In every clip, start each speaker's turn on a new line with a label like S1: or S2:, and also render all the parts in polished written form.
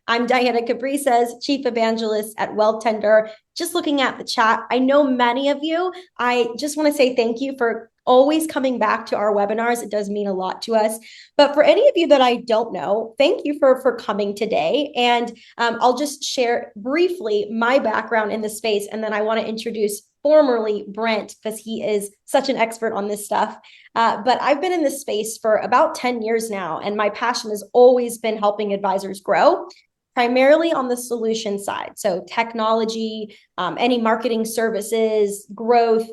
S1: I'm Diana Cabrices, Chief Evangelist at Wealthtender. Just looking at the chat, I know many of you. I just want to say thank you for always coming back to our webinars. It does mean a lot to us. But for any of you that I don't know, thank you for coming today. And I'll just share briefly my background in the space, and then I want to introduce formerly Brent, because he is such an expert on this stuff. But I've been in this space for about 10 years now, and my passion has always been helping advisors grow, primarily on the solution side. So technology, any marketing services, growth,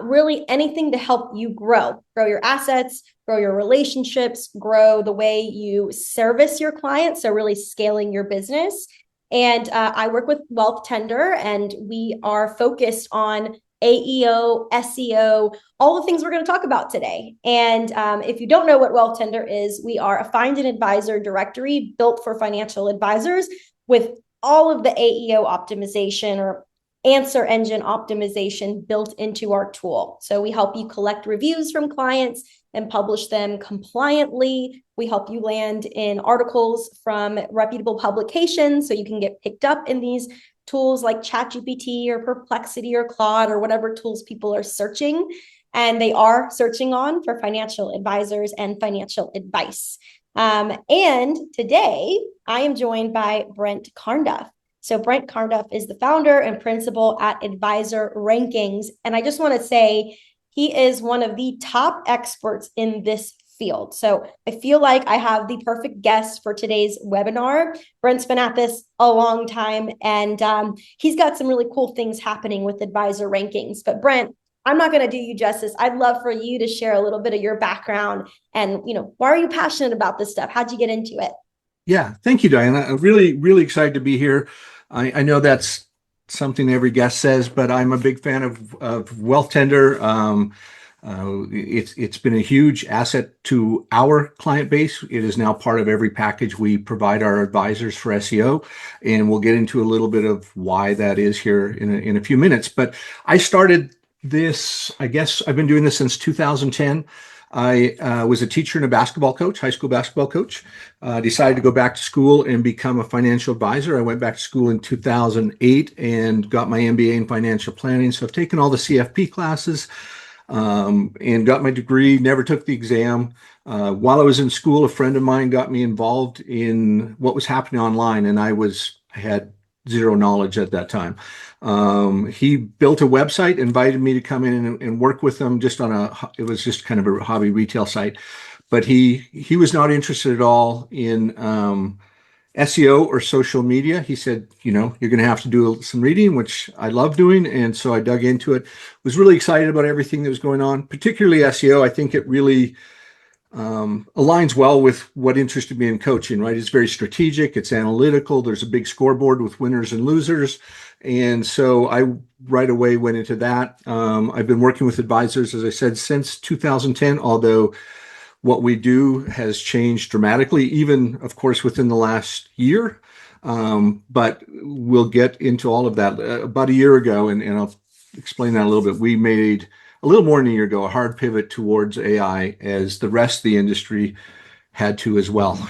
S1: really anything to help you grow your assets, grow your relationships, grow the way you service your clients. So really scaling your business. And I work with Wealthtender, and we are focused on AEO, SEO, all the things we're going to talk about today. And if you don't know what Wealthtender is, we are a find an advisor directory built for financial advisors with all of the AEO optimization or answer engine optimization built into our tool. So we help you collect reviews from clients and publish them compliantly. We help you land in articles from reputable publications so you can get picked up in these tools like ChatGPT or Perplexity or Claude or whatever tools people are searching. And they are searching on for financial advisors and financial advice. And today I am joined by Brent Carnduff. So Brent Carnduff is the founder and principal at Advisor Rankings. And I just want to say he is one of the top experts in this field. So I feel like I have the perfect guest for today's webinar. Brent's been at this a long time, and he's got some really cool things happening with Advisor Rankings. But Brent, I'm not going to do you justice. I'd love for you to share a little bit of your background and, why are you passionate about this stuff? How'd you get into it?
S2: Yeah, thank you, Diana. I'm really, really excited to be here. I know that's something every guest says, but I'm a big fan of Wealthtender. It's been a huge asset to our client base. It is now part of every package we provide our advisors for SEO, and we'll get into a little bit of why that is here in a few minutes. But I started this, I guess I've been doing this since 2010. I was a teacher and a basketball coach, high school basketball coach. Decided to go back to school and become a financial advisor. I went back to school in 2008 and got my MBA in financial planning. So I've taken all the CFP classes and got my degree, never took the exam. While I was in school, a friend of mine got me involved in what was happening online, and I had zero knowledge at that time. He built a website, invited me to come in and work with him it was just kind of a hobby retail site. But he was not interested at all in SEO or social media. He said, you're going to have to do some reading, which I love doing. And so I dug into it, was really excited about everything that was going on, particularly SEO. I think it really aligns well with what interested me in coaching, right? It's very strategic, it's analytical, there's a big scoreboard with winners and losers. And so I right away went into that. I've been working with advisors, as I said, since 2010, although what we do has changed dramatically, even, of course, within the last year. But we'll get into all of that. About a year ago, and I'll explain that a little bit, we made a little more than a year ago, a hard pivot towards AI, as the rest of the industry had to as well.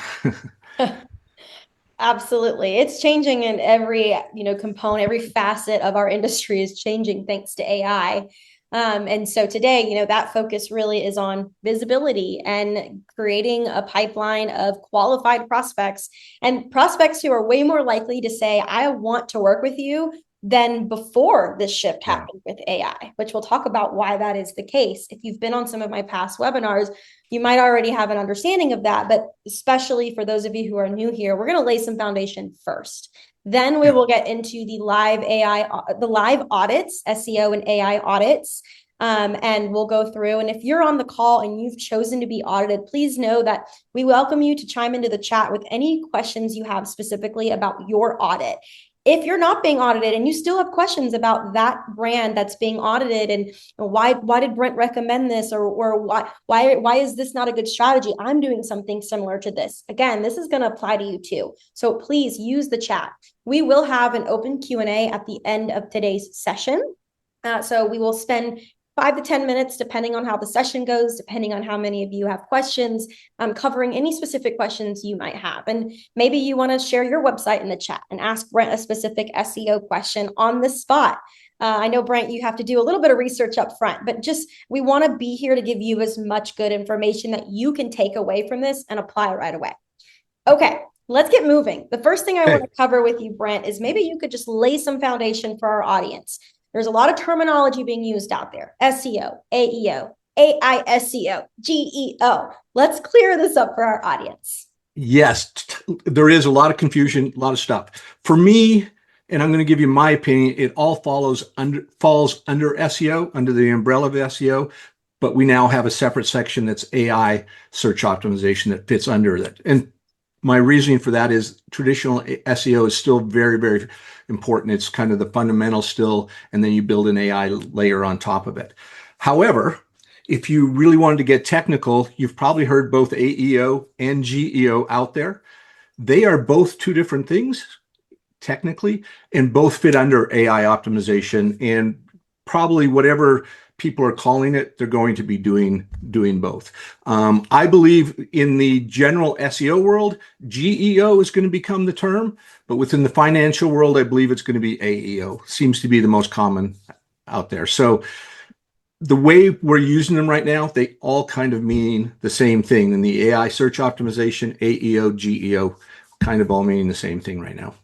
S1: Absolutely. It's changing in every, component, every facet of our industry is changing thanks to AI. And so today, that focus really is on visibility and creating a pipeline of qualified prospects and prospects who are way more likely to say, I want to work with you than before this shift happened with AI, which we'll talk about why that is the case. If you've been on some of my past webinars, you might already have an understanding of that, but especially for those of you who are new here, we're going to lay some foundation first. Then we will get into the live audits, SEO and AI audits. And we'll go through. And if you're on the call and you've chosen to be audited, please know that we welcome you to chime into the chat with any questions you have specifically about your audit. If you're not being audited and you still have questions about that brand that's being audited and why did Brent recommend this, or why is this not a good strategy? I'm doing something similar to this. Again, this is going to apply to you too. So please use the chat. We will have an open Q&A at the end of today's session. So we will spend 5 to 10 minutes, depending on how the session goes, depending on how many of you have questions, covering any specific questions you might have. And maybe you want to share your website in the chat and ask Brent a specific SEO question on the spot. I know, Brent, you have to do a little bit of research up front, but just we want to be here to give you as much good information that you can take away from this and apply right away. Okay, let's get moving. The first thing I want to cover with you, Brent, is maybe you could just lay some foundation for our audience. There's a lot of terminology being used out there: SEO, AEO, AI SEO, GEO. Let's clear this up for our audience.
S2: Yes, there is a lot of confusion, a lot of stuff. For me, and I'm going to give you my opinion, it all falls under SEO, under the umbrella of SEO, but we now have a separate section that's AI search optimization that fits under that. And my reasoning for that is traditional SEO is still very, very important. It's kind of the fundamental still, and then you build an AI layer on top of it. However, if you really wanted to get technical, you've probably heard both AEO and GEO out there. They are both two different things technically, and both fit under AI optimization, and probably whatever people are calling it, they're going to be doing both. I believe in the general SEO world, GEO is going to become the term, but within the financial world, I believe it's going to be AEO. Seems to be the most common out there. So the way we're using them right now, they all kind of mean the same thing. In the AI search optimization, AEO, GEO, kind of all meaning the same thing right now.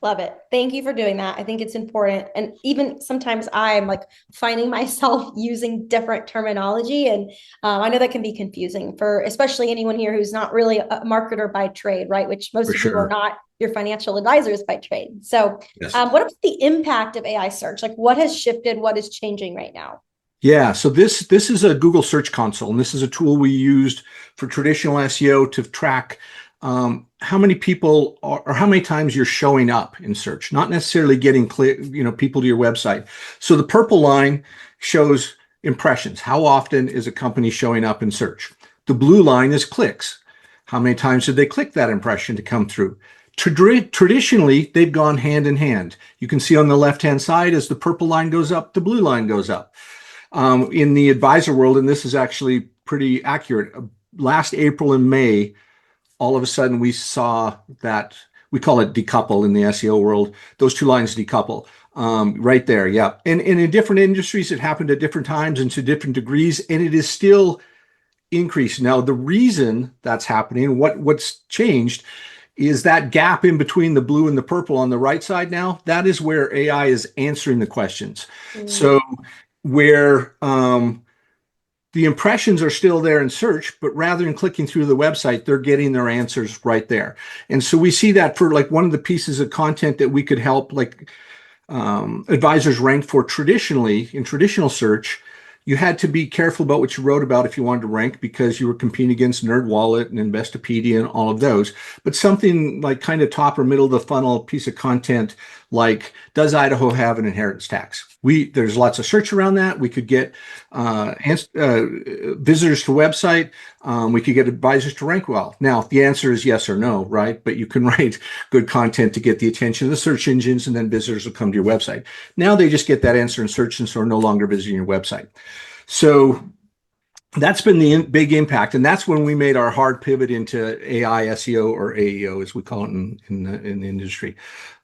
S1: Love it. Thank you for doing that. I think it's important. And even sometimes I'm like finding myself using different terminology. And I know that can be confusing for especially anyone here who's not really a marketer by trade, right? Which most of you are not your financial advisors by trade. So yes. What about the impact of AI search? Like what has shifted? What is changing right now?
S2: Yeah, so this is a Google Search Console, and this is a tool we used for traditional SEO to track how many people are, or how many times you're showing up in search, not necessarily getting people to your website. So the purple line shows impressions. How often is a company showing up in search? The blue line is clicks. How many times did they click that impression to come through? Traditionally, they've gone hand in hand. You can see on the left-hand side, as the purple line goes up, the blue line goes up. In the advisor world, and this is actually pretty accurate, last April and May, all of a sudden we saw that, we call it decouple in the SEO world, those two lines decouple right there. Yeah. And in different industries, it happened at different times and to different degrees, and it is still increasing. Now, the reason that's happening, what's changed, is that gap in between the blue and the purple on the right side now, that is where AI is answering the questions. So where the impressions are still there in search, but rather than clicking through the website, they're getting their answers right there. And so we see that for like one of the pieces of content that we could help like advisors rank for traditionally in traditional search, you had to be careful about what you wrote about if you wanted to rank, because you were competing against NerdWallet and Investopedia and all of those. But something like kind of top or middle of the funnel piece of content, like, does Idaho have an inheritance tax? There's lots of search around that. We could get visitors to website. We could get advisors to rank well. Now, the answer is yes or no, right? But you can write good content to get the attention of the search engines, and then visitors will come to your website. Now they just get that answer in search, and so are no longer visiting your website. So that's been the big impact, and that's when we made our hard pivot into AI SEO, or AEO as we call it in the industry.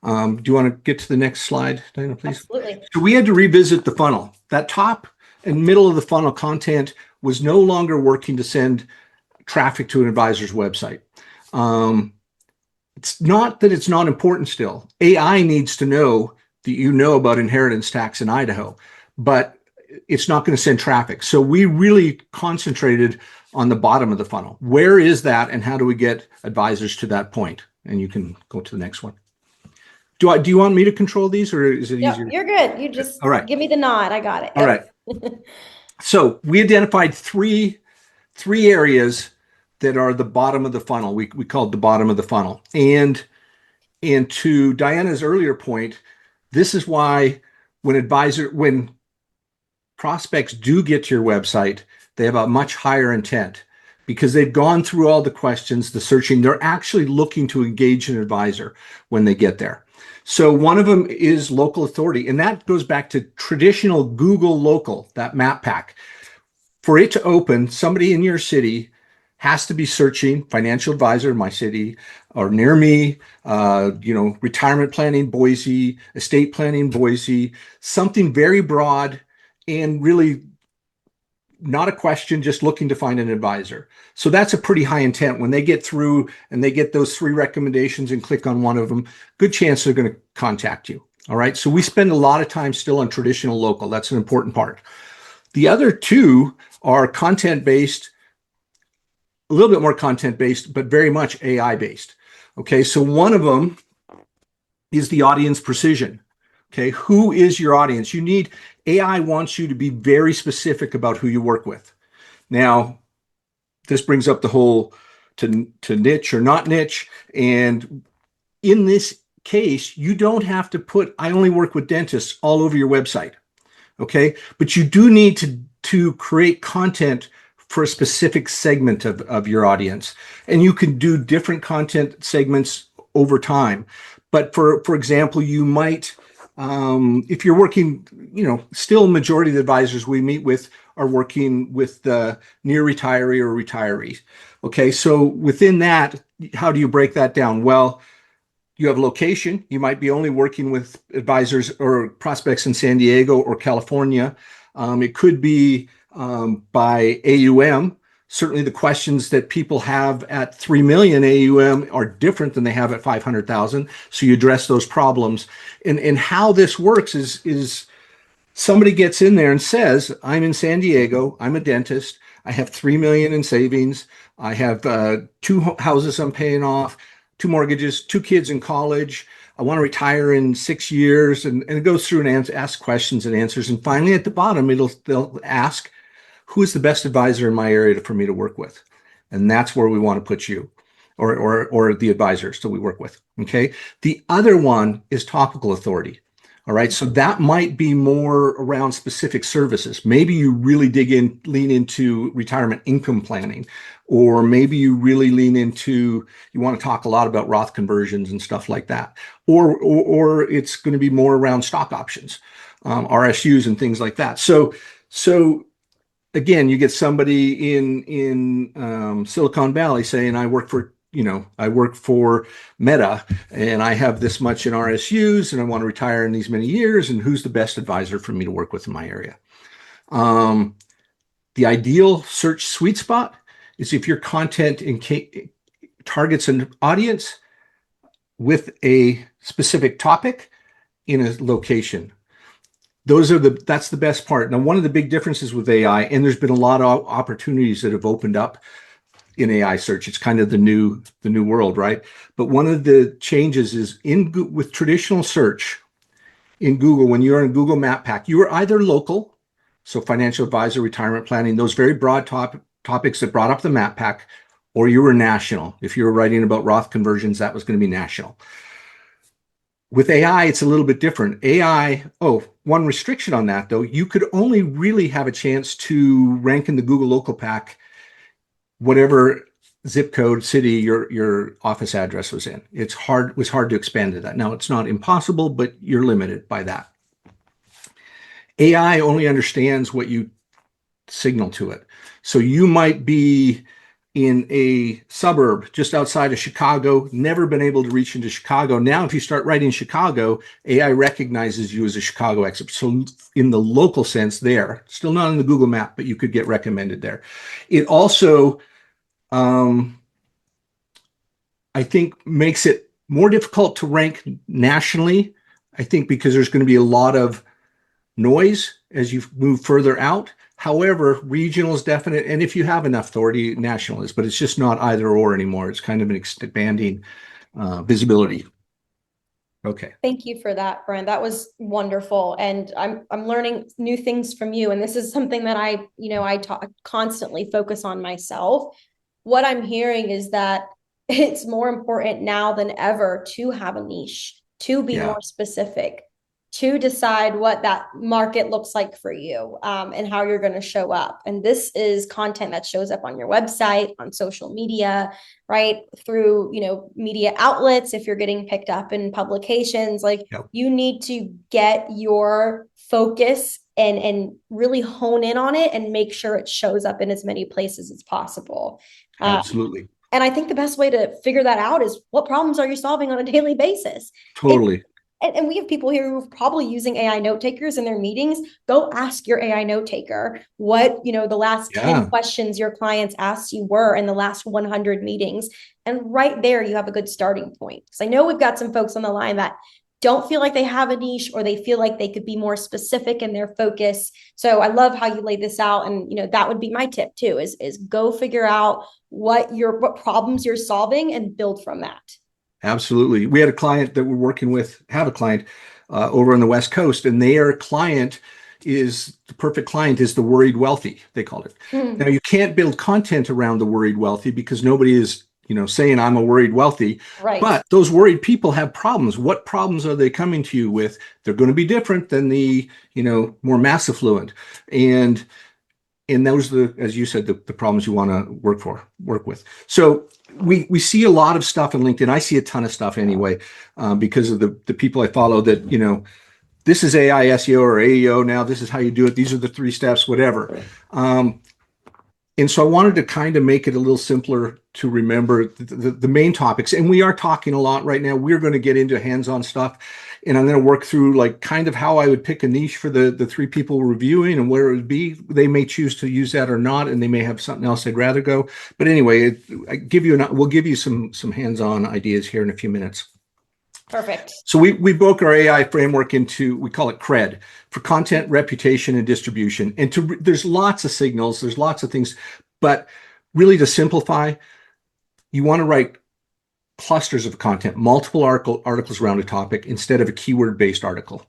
S2: Do you want to get to the next slide, Diana, please?
S1: Absolutely.
S2: So we had to revisit the funnel. That top and middle of the funnel content was no longer working to send traffic to an advisor's website. It's not that it's not important still. AI needs to know that you know about inheritance tax in Idaho, but it's not going to send traffic. So we really concentrated on the bottom of the funnel. Where is that, and how do we get advisors to that point? And you can go to the next one. Do you want me to control these, or is it easier?
S1: You're good. You just give me the nod. I got it.
S2: All right. So we identified three areas that are the bottom of the funnel. We called the bottom of the funnel. And to Diana's earlier point, this is why when prospects do get to your website, they have a much higher intent, because they've gone through all the questions, the searching. They're actually looking to engage an advisor when they get there. So one of them is local authority, and that goes back to traditional Google local, that map pack. For it to open, somebody in your city has to be searching financial advisor in my city or near me, retirement planning, Boise, estate planning, Boise, something very broad and really not a question, just looking to find an advisor. So that's a pretty high intent. When they get through and they get those 3 recommendations and click on one of them, good chance they're going to contact you. All right. So we spend a lot of time still on traditional local. That's an important part. The other 2 are content based, a little bit more content based, but very much AI based. Okay. So one of them is the audience precision. Okay. Who is your audience? AI wants you to be very specific about who you work with. Now, this brings up the whole to niche or not niche. And in this case, you don't have to put, I only work with dentists all over your website. Okay. But you do need to create content for a specific segment of your audience. And you can do different content segments over time. But for example, you might, if you're working, still majority of the advisors we meet with are working with the near retiree or retirees. Okay, so within that, how do you break that down? Well, you have location. You might be only working with advisors or prospects in San Diego or California. It could be by AUM. Certainly the questions that people have at 3 million AUM are different than they have at 500,000. So you address those problems. And how this works is somebody gets in there and says, I'm in San Diego, I'm a dentist, I have 3 million in savings, I have 2 houses I'm paying off, 2 mortgages, 2 kids in college, I want to retire in 6 years, and it goes through and asks questions and answers. And finally at the bottom, they'll ask, who is the best advisor in my area for me to work with? And that's where we want to put you or the advisors that we work with. Okay. The other one is topical authority. All right. So that might be more around specific services. Maybe you really lean into retirement income planning, or maybe you really lean into, you want to talk a lot about Roth conversions and stuff like that. Or it's going to be more around stock options, RSUs and things like that. So again, you get somebody in Silicon Valley saying, I work for Meta and I have this much in RSUs and I want to retire in these many years. And who's the best advisor for me to work with in my area? The ideal search sweet spot is if your content targets an audience with a specific topic in a location. That's the best part. Now, one of the big differences with AI, and there's been a lot of opportunities that have opened up in AI search. It's kind of the new world, right? But one of the changes is with traditional search in Google, when you're in Google Map Pack, you are either local, so financial advisor, retirement planning, those very broad topics that brought up the Map Pack, or you were national. If you were writing about Roth conversions, that was going to be national. With AI, it's a little bit different. One restriction on that, though, you could only really have a chance to rank in the Google local pack whatever zip code city your office address was in. It was hard to expand to that. Now, it's not impossible, but you're limited by that. AI only understands what you signal to it. So you might be in a suburb just outside of Chicago, never been able to reach into Chicago. Now, if you start writing Chicago, AI recognizes you as a Chicago expert. So in the local sense there, still not in the Google map, but you could get recommended there. It also, I think, makes it more difficult to rank nationally, I think, because there's going to be a lot of noise as you move further out. However, regional is definite. And if you have enough authority, national is, but it's just not either or anymore. It's kind of an expanding visibility. Okay.
S1: Thank you for that, Brent. That was wonderful. And I'm learning new things from you. And this is something that I constantly focus on myself. What I'm hearing is that it's more important now than ever to have a niche, to be more specific. to decide what that market looks like for you, and how you're going to show up. And this is content that shows up on your website, on social media, right? Through, media outlets. If you're getting picked up in publications, like
S2: Yep.
S1: you need to get your focus and really hone in on it and make sure it shows up in as many places as possible.
S2: Absolutely.
S1: And I think the best way to figure that out is, what problems are you solving on a daily basis? If
S2: Totally.
S1: and we have people here who are probably using AI note takers in their meetings. Go ask your AI note taker what, the last 10
S2: Yeah.
S1: questions your clients asked you were in the last 100 meetings. And right there, you have a good starting point. Because I know we've got some folks on the line that don't feel like they have a niche, or they feel like they could be more specific in their focus. So I love how you laid this out. And, that would be my tip too, is go figure out what problems you're solving and build from that.
S2: Absolutely. We had a client that we're working with, have a client over on the West Coast, and their client is the perfect client is the worried wealthy, they called it.
S1: Mm.
S2: Now, you can't build content around the worried wealthy because nobody is, saying I'm a worried wealthy,
S1: Right.
S2: but those worried people have problems. What problems are they coming to you with? They're going to be different than the, more mass affluent. And those are as you said, the problems you want to work with. So we see a lot of stuff in LinkedIn. I see a ton of stuff anyway, because of the people I follow that, this is AI SEO or AEO now. This is how you do it. These are the 3 steps, whatever. And so I wanted to kind of make it a little simpler to remember the main topics. And we are talking a lot right now. We're going to get into hands-on stuff. And I'm going to work through like kind of how I would pick a niche for the 3 people reviewing and where it would be. They may choose to use that or not, and they may have something else they'd rather go. But anyway, we'll give you some hands-on ideas here in a few minutes.
S1: Perfect.
S2: So we broke our AI framework into, we call it CRED, for content, reputation, and distribution. And there's lots of signals, there's lots of things, but really to simplify, you want to write clusters of content, multiple articles around a topic instead of a keyword-based article.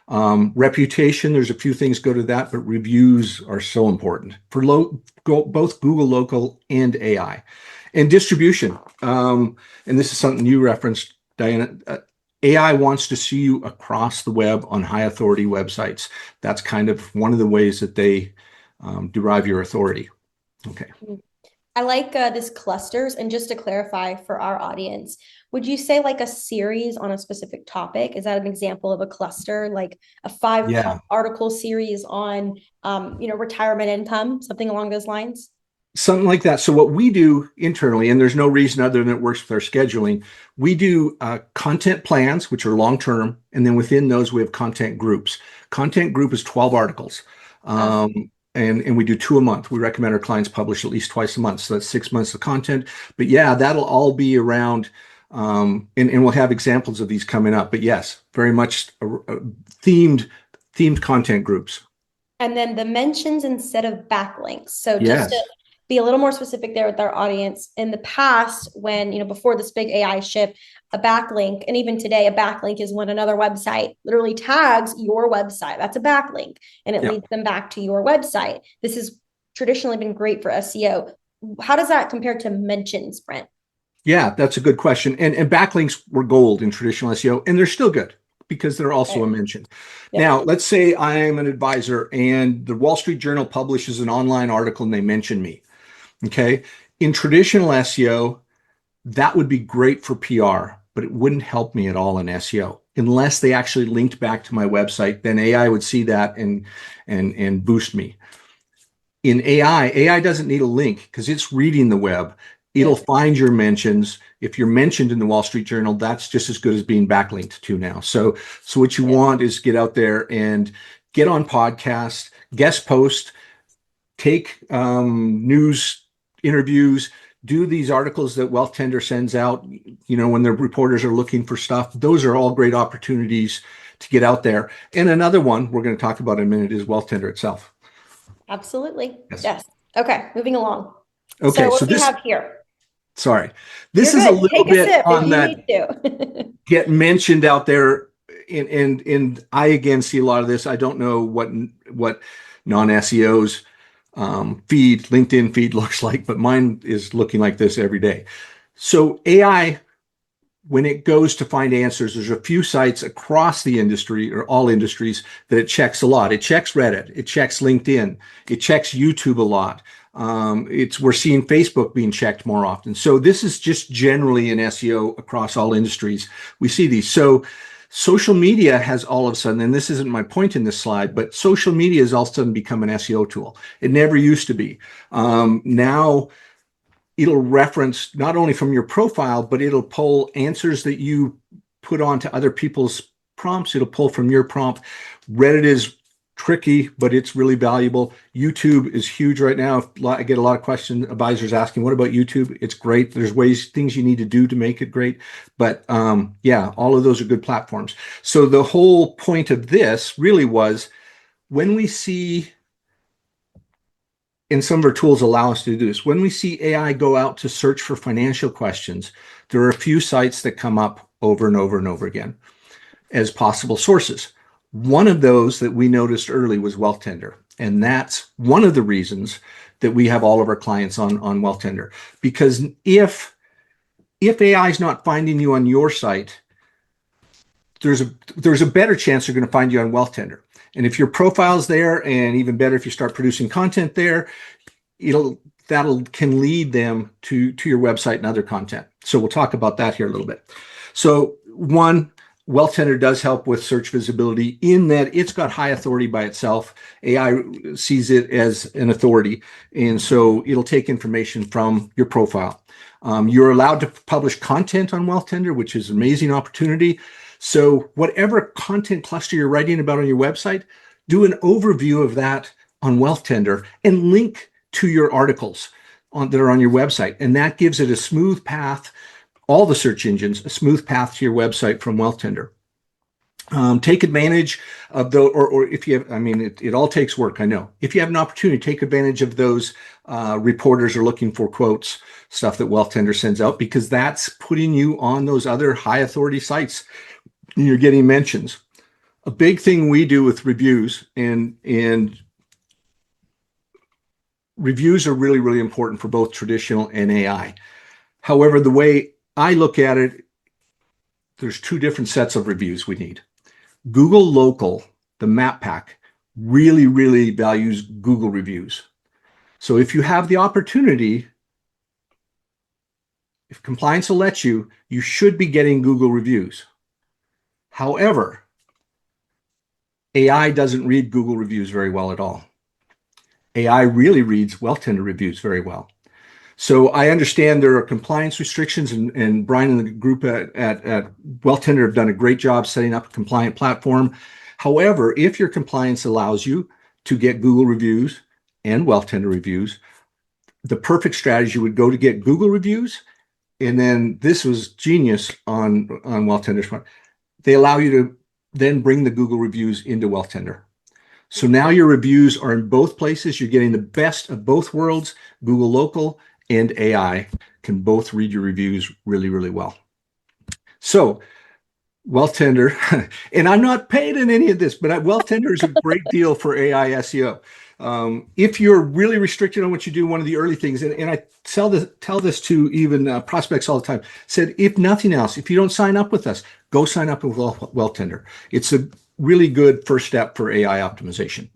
S2: Reputation, there's a few things go to that, but reviews are so important for both Google Local and AI. And distribution, and this is something you referenced, Diana. AI wants to see you across the web on high authority websites. That's kind of one of the ways that they derive your authority. Okay.
S1: I like this clusters. And just to clarify for our audience, would you say like a series on a specific topic? Is that an example of a cluster, like a 5
S2: Yeah.
S1: article series on, retirement income, something along those lines?
S2: Something like that. So what we do internally, and there's no reason other than it works with our scheduling, we do content plans, which are long-term. And then within those, we have content groups. Content group is 12 articles. And we do 2 a month. We recommend our clients publish at least twice a month. So that's 6 months of content. But yeah, that'll all be around, and we'll have examples of these coming up. But yes, very much themed content groups.
S1: And then the mentions instead of backlinks. So just to
S2: Yes.
S1: be a little more specific there with our audience, in the past, when, before this big AI shift, a backlink, and even today, a backlink is when another website literally tags your website. That's a backlink, and it
S2: Yeah.
S1: leads them back to your website. This has traditionally been great for SEO. How does that compare to mentions, Brent?
S2: Yeah, that's a good question. And backlinks were gold in traditional SEO, and they're still good because they're also a mention.
S1: Yep.
S2: Now, let's say I'm an advisor and the Wall Street Journal publishes an online article and they mention me. Okay. In traditional SEO, that would be great for PR, but it wouldn't help me at all in SEO unless they actually linked back to my website. Then AI would see that and boost me. In AI doesn't need a link because it's reading the web. It'll find your mentions. If you're mentioned in the Wall Street Journal, that's just as good as being backlinked to now. So what you want is get out there and get on podcasts, guest post, take news interviews, do these articles that Wealthtender sends out, when their reporters are looking for stuff. Those are all great opportunities to get out there. And another one we're going to talk about in a minute is Wealthtender itself.
S1: Absolutely.
S2: Yes.
S1: Yes. Okay, moving along.
S2: Okay,
S1: So what
S2: so
S1: do we
S2: this,
S1: have here?
S2: sorry, this
S1: You're
S2: is a
S1: good.
S2: little
S1: Take a
S2: bit
S1: sip if
S2: on
S1: you
S2: that
S1: need to.
S2: get mentioned out there. And I again see a lot of this. I don't know what non-SEOs LinkedIn feed looks like, but mine is looking like this every day. So AI when it goes to find answers, there's a few sites across the industry or all industries that it checks a lot. It checks Reddit, it checks LinkedIn, it checks YouTube a lot. We're seeing Facebook being checked more often. So this is just generally in SEO across all industries. We see these. So social media has all of a sudden, and this isn't my point in this slide, but social media has all of a sudden become an SEO tool. It never used to be. Now it'll reference not only from your profile, but it'll pull answers that you put onto other people's prompts. It'll pull from your prompt. Reddit is tricky, but it's really valuable. YouTube is huge right now. I get a lot of questions, advisors asking, what about YouTube? It's great. There's things you need to do to make it great. But yeah, all of those are good platforms. So the whole point of this really was when we see, and some of our tools allow us to do this, when we see AI go out to search for financial questions, there are a few sites that come up over and over and over again as possible sources. One of those that we noticed early was Wealthtender. And that's one of the reasons that we have all of our clients on Wealthtender. Because if AI is not finding you on your site, there's a better chance they're going to find you on Wealthtender. And if your profile's there, and even better if you start producing content there, that'll can lead them to your website and other content. So we'll talk about that here a little bit. So one, Wealthtender does help with search visibility in that it's got high authority by itself. AI sees it as an authority, and so it'll take information from your profile. You're allowed to publish content on Wealthtender, which is an amazing opportunity. So whatever content cluster you're writing about on your website, do an overview of that on Wealthtender and link to your articles that are on your website. And that gives it a smooth path, all the search engines, a smooth path to your website from Wealthtender. Take advantage of or if you have, I mean, it all takes work, I know. If you have an opportunity, take advantage of those reporters are looking for quotes, stuff that Wealthtender sends out, because that's putting you on those other high authority sites. You're getting mentions. A big thing we do with reviews, and reviews are really, really important for both traditional and AI. However, the way I look at it, there's two different sets of reviews we need. Google Local, the map pack, really, really values Google reviews. So if you have the opportunity, if compliance will let you, you should be getting Google reviews. However, AI doesn't read Google reviews very well at all. AI really reads Wealthtender reviews very well. So I understand there are compliance restrictions, and Brian and the group at Wealthtender have done a great job setting up a compliant platform. However, if your compliance allows you to get Google reviews and Wealthtender reviews, the perfect strategy would go to get Google reviews, and then this was genius on Wealthtender's front. They allow you to then bring the Google reviews into Wealthtender. So now your reviews are in both places. You're getting the best of both worlds. Google Local and AI can both read your reviews really, really well. So Wealthtender, and I'm not paid in any of this, but Wealthtender is a great deal for AI SEO. If you're really restricted on what you do, one of the early things, and I tell this to even prospects all the time, said, if nothing else, if you don't sign up with us, go sign up with Wealthtender. It's a really good first step for AI optimization.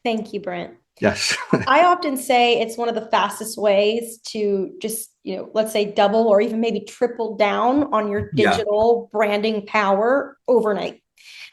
S1: Thank you, Brent.
S2: Yes.
S1: I often say it's one of the fastest ways to just, let's say double or even maybe triple down on your digital branding power overnight.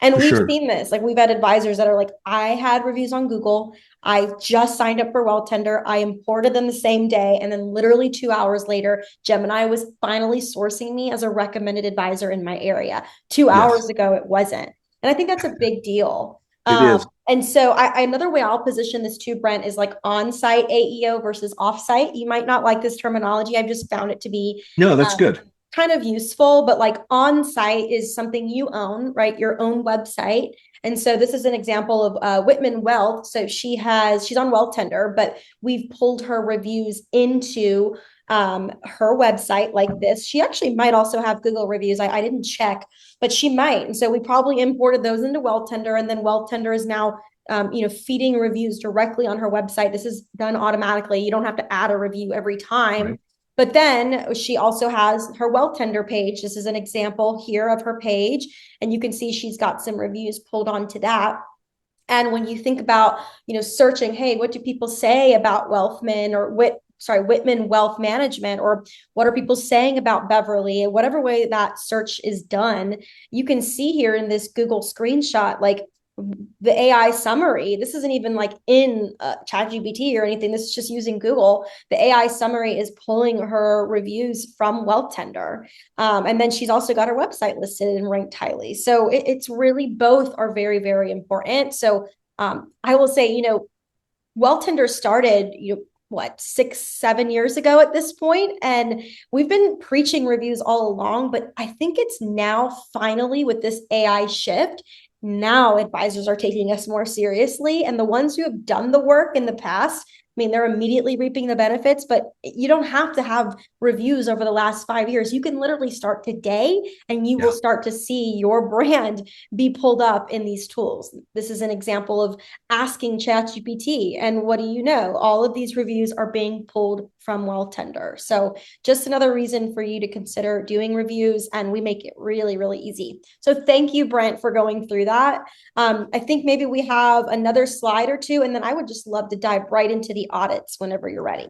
S1: And we've seen this, like we've had advisors that are like, I had reviews on Google. I just signed up for Wealthtender. I imported them the same day. And then literally 2 hours later, Gemini was finally sourcing me as a recommended advisor in my area. 2 hours ago, it wasn't. And I think that's a big deal.
S2: It is.
S1: And so another way I'll position this too, Brent, is like on-site AEO versus off-site. You might not like this terminology. I've just found it to be
S2: no, that's good.
S1: Kind of useful, but like on-site is something you own, right? Your own website. And so this is an example of Whitman Wealth. So she's on Wealthtender, but we've pulled her reviews into her website like this. She actually might also have Google reviews. I didn't check, but she might. And so we probably imported those into Wealthtender, and then Wealthtender is now feeding reviews directly on her website. This is done automatically. You don't have to add a review every time. Right. But then she also has her Wealthtender page. This is an example here of her page. And you can see she's got some reviews pulled onto that. And when you think about, searching, hey, what do people say about Wealthman or Whitman Wealth Management, or what are people saying about Beverly, and whatever way that search is done, you can see here in this Google screenshot, like the AI summary. This isn't even like in ChatGPT or anything. This is just using Google. The AI summary is pulling her reviews from Wealthtender. And then she's also got her website listed and ranked highly. So it's really, both are very, very important. So I will say, Wealthtender started, 6-7 years ago at this point, and we've been preaching reviews all along, but I think it's now finally, with this AI shift, now advisors are taking us more seriously, and the ones who have done the work in the past, I mean, they're immediately reaping the benefits, but you don't have to have reviews over the last 5 years. You can literally start today and you will start to see your brand be pulled up in these tools. This is an example of asking ChatGPT, and what do you know? All of these reviews are being pulled from Wealthtender. So just another reason for you to consider doing reviews, and we make it really, really easy. So thank you, Brent, for going through that. I think maybe we have another slide or two, and then I would just love to dive right into the audits whenever you're ready.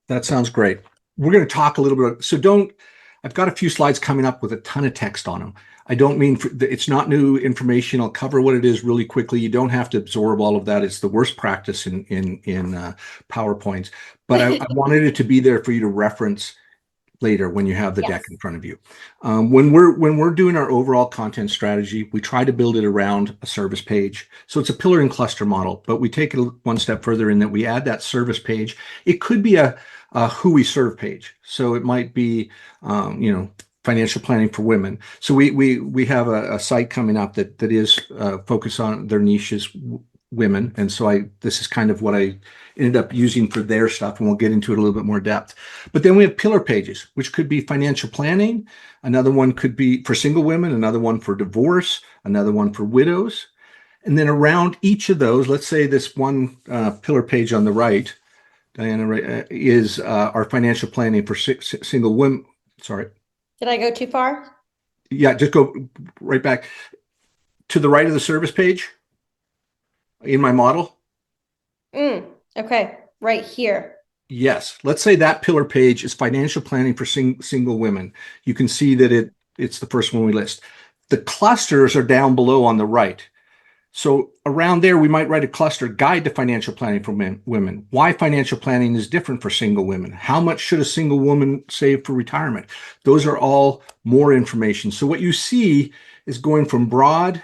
S2: That sounds great. We're going to talk a little bit. So I've got a few slides coming up with a ton of text on them. I don't mean it's not new information. I'll cover what it is really quickly. You don't have to absorb all of that. It's the worst practice in PowerPoints. But I wanted it to be there for you to reference later when you have the deck in front of you. When we're doing our overall content strategy, we try to build it around a service page. So it's a pillar and cluster model, but we take it one step further in that we add that service page. It could be a who we serve page. So it might be, financial planning for women. So we have a site coming up that is focused on their niches, women. And so this is kind of what I ended up using for their stuff, and we'll get into it a little bit more depth. But then we have pillar pages, which could be financial planning. Another one could be for single women, another one for divorce, another one for widows. And then around each of those, let's say this one pillar page on the right, Diana, is our financial planning for single women. Sorry.
S1: Did I go too far?
S2: Yeah, just go right back to the right of the service page in my model.
S1: Okay, right here.
S2: Yes. Let's say that pillar page is financial planning for single women. You can see that it's the first one we list. The clusters are down below on the right. So around there, we might write a cluster guide to financial planning for women. Why financial planning is different for single women. How much should a single woman save for retirement? Those are all more information. So what you see is going from broad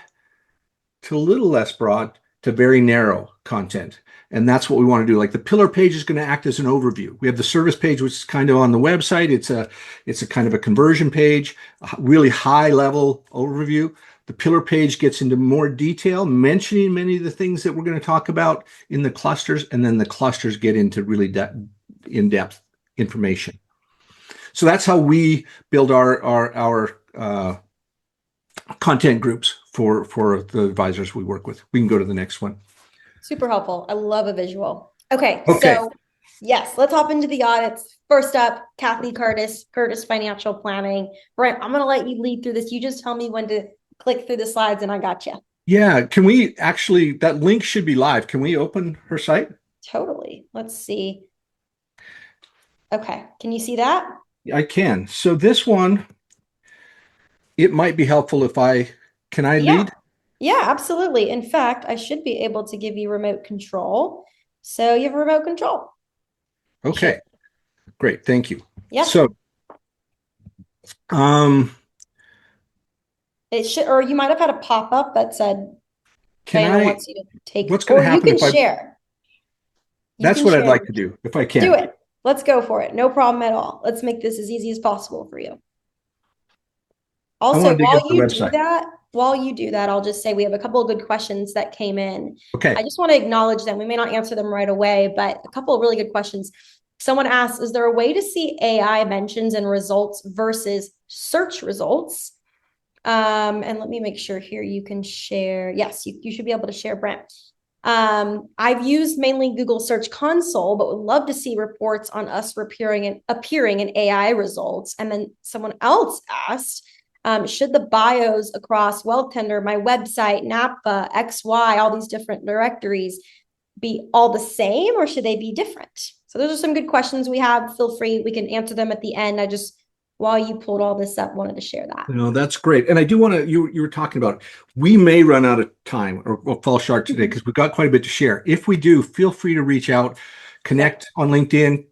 S2: to a little less broad to very narrow content. And that's what we want to do. Like the pillar page is going to act as an overview. We have the service page, which is kind of on the website. It's a kind of a conversion page, a really high level overview. The pillar page gets into more detail, mentioning many of the things that we're going to talk about in the clusters. And then the clusters get into really in-depth information. So that's how we build our content groups for the advisors we work with. We can go to the next one.
S1: Super helpful. I love a visual. Okay. So yes, let's hop into the audits. First up, Kathy Curtis Financial Planning. Brent, I'm going to let you lead through this. You just tell me when to click through the slides and I got you.
S2: Yeah. Can we actually, that link should be live. Can we open her site?
S1: Totally. Let's see. Okay. Can you see that?
S2: I can. So this one, it might be helpful if can I lead?
S1: Yeah, absolutely. In fact, I should be able to give you remote control. So you have remote control.
S2: Okay, great. Thank you.
S1: Yeah.
S2: So,
S1: it should, or you might have had a pop-up that said, Diana wants you to take,
S2: what's going to happen
S1: you can share.
S2: That's what I'd like to do if I can.
S1: Do it. Let's go for it. No problem at all. Let's make this as easy as possible for you. Also, while you do that, I'll just say we have a couple of good questions that came in.
S2: Okay.
S1: I just want to acknowledge them. We may not answer them right away, but a couple of really good questions. Someone asked, is there a way to see AI mentions and results versus search results? And let me make sure here you can share. Yes, you should be able to share, Brent. I've used mainly Google Search Console, but would love to see reports on us appearing in AI results. And then someone else asked, should the bios across Wealthtender, my website, NAPA, XY, all these different directories be all the same, or should they be different? So those are some good questions we have. Feel free, we can answer them at the end. I just, while you pulled all this up, wanted to share that.
S2: No, that's great. And I do want to, you were talking about, we may run out of time or fall short today because we've got quite a bit to share. If we do, feel free to reach out, connect on LinkedIn,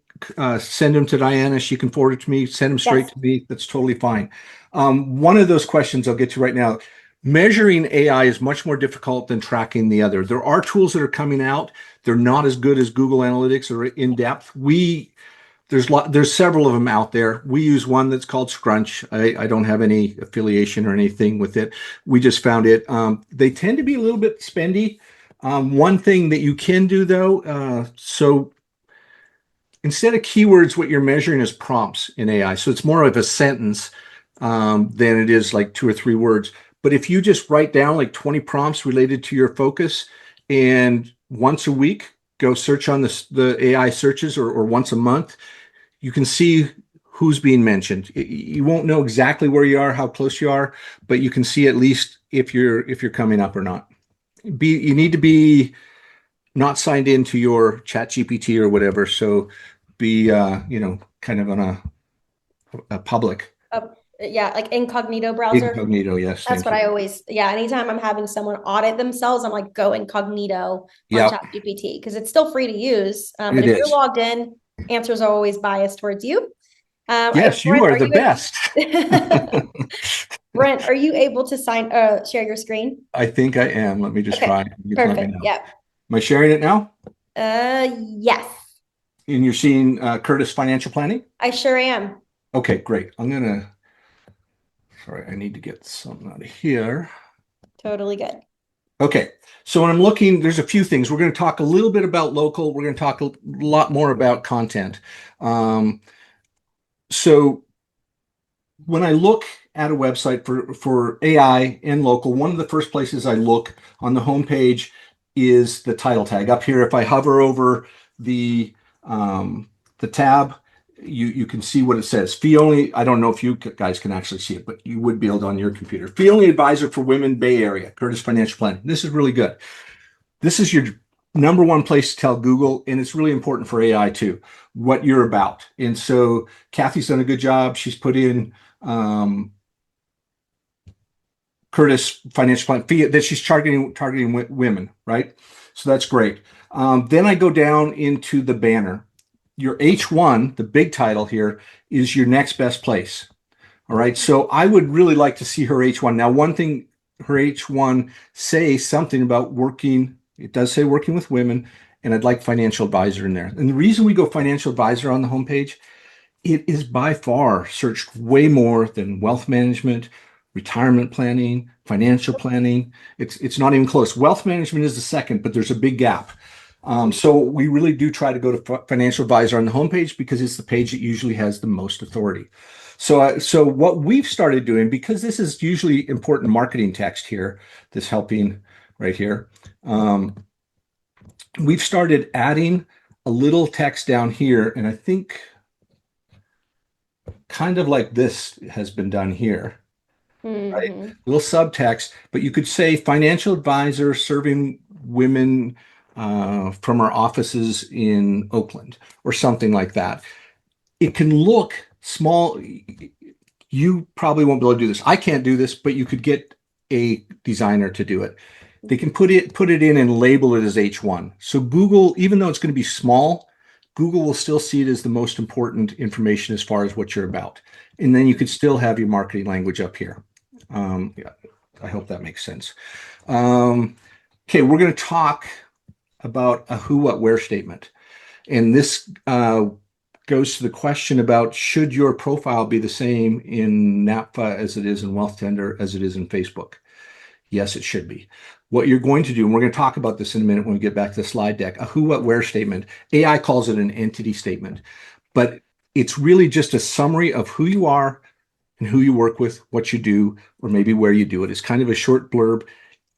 S2: send them to Diana. She can forward it to me, send them straight
S1: Yes.
S2: to me. That's totally fine. One of those questions I'll get to right now. Measuring AI is much more difficult than tracking the other. There are tools that are coming out. They're not as good as Google Analytics or in depth. There's several of them out there. We use one that's called Scrunch. I don't have any affiliation or anything with it. We just found it. They tend to be a little bit spendy. One thing that you can do though, so instead of keywords, what you're measuring is prompts in AI. So it's more of a sentence than it is like 2 or 3 words. But if you just write down like 20 prompts related to your focus and once a week, go search on the AI searches or once a month, you can see who's being mentioned. You won't know exactly where you are, how close you are, but you can see at least if you're coming up or not. You need to be not signed into your chat GPT or whatever. So be kind of on a public
S1: Yeah, like incognito browser.
S2: incognito. Yes,
S1: That's
S2: thank
S1: what
S2: you.
S1: I always, yeah, anytime I'm having someone audit themselves, I'm like, go incognito on
S2: Yeah,
S1: ChatGPT because it's still free to use. But
S2: it
S1: if you're
S2: is.
S1: logged in, answers are always biased towards you.
S2: Yes, you
S1: Brent,
S2: are
S1: are
S2: the best.
S1: Brent, are you able to share your screen?
S2: I think I am. Let me just
S1: Okay,
S2: try. You can let me
S1: perfect.
S2: know.
S1: Yep.
S2: Am I sharing it now?
S1: Yes,
S2: And you're seeing Curtis Financial Planning?
S1: I sure am.
S2: Okay, great. Sorry, I need to get something out of here.
S1: Totally good.
S2: Okay, so when I'm looking, there's a few things. We're going to talk a little bit about local. We're going to talk a lot more about content. So when I look at a website for AI and local, one of the first places I look on the homepage is the title tag. Up here, if I hover over the tab, you can see what it says. Fee only. I don't know if you guys can actually see it, but you would be able to on your computer. Fee only advisor for women, Bay Area, Curtis Financial Planning. This is really good. This is your number one place to tell Google, and it's really important for AI too, what you're about. And so Kathy's done a good job. She's put in Curtis Financial Plan that she's targeting women, right? So that's great. Then I go down into the banner. Your H1, the big title here, is your next best place. All right. So I would really like to see her H1. Now, one thing, her H1 say something about working. It does say working with women, and I'd like financial advisor in there. And the reason we go financial advisor on the homepage, it is by far searched way more than wealth management, retirement planning, financial planning. It's not even close. Wealth management is the second, but there's a big gap. So we really do try to go to financial advisor on the homepage because it's the page that usually has the most authority. So what we've started doing, because this is usually important marketing text here, that's helping right here. We've started adding a little text down here, and I think kind of like this has been done here, right?
S1: Mm-hmm.
S2: Little subtext, but you could say financial advisor serving women from our offices in Oakland or something like that. It can look small. You probably won't be able to do this. I can't do this, but you could get a designer to do it. They can put it in and label it as H1. So Google, even though it's going to be small, Google will still see it as the most important information as far as what you're about. And then you could still have your marketing language up here. Yeah, I hope that makes sense. Okay, we're going to talk about a who, what, where statement. And this goes to the question about should your profile be the same in NAPFA as it is in Wealthtender as it is in Facebook? Yes, it should be. What you're going to do, and we're going to talk about this in a minute when we get back to the slide deck, a who, what, where statement. AI calls it an entity statement, but it's really just a summary of who you are and who you work with, what you do, or maybe where you do it. It's kind of a short blurb.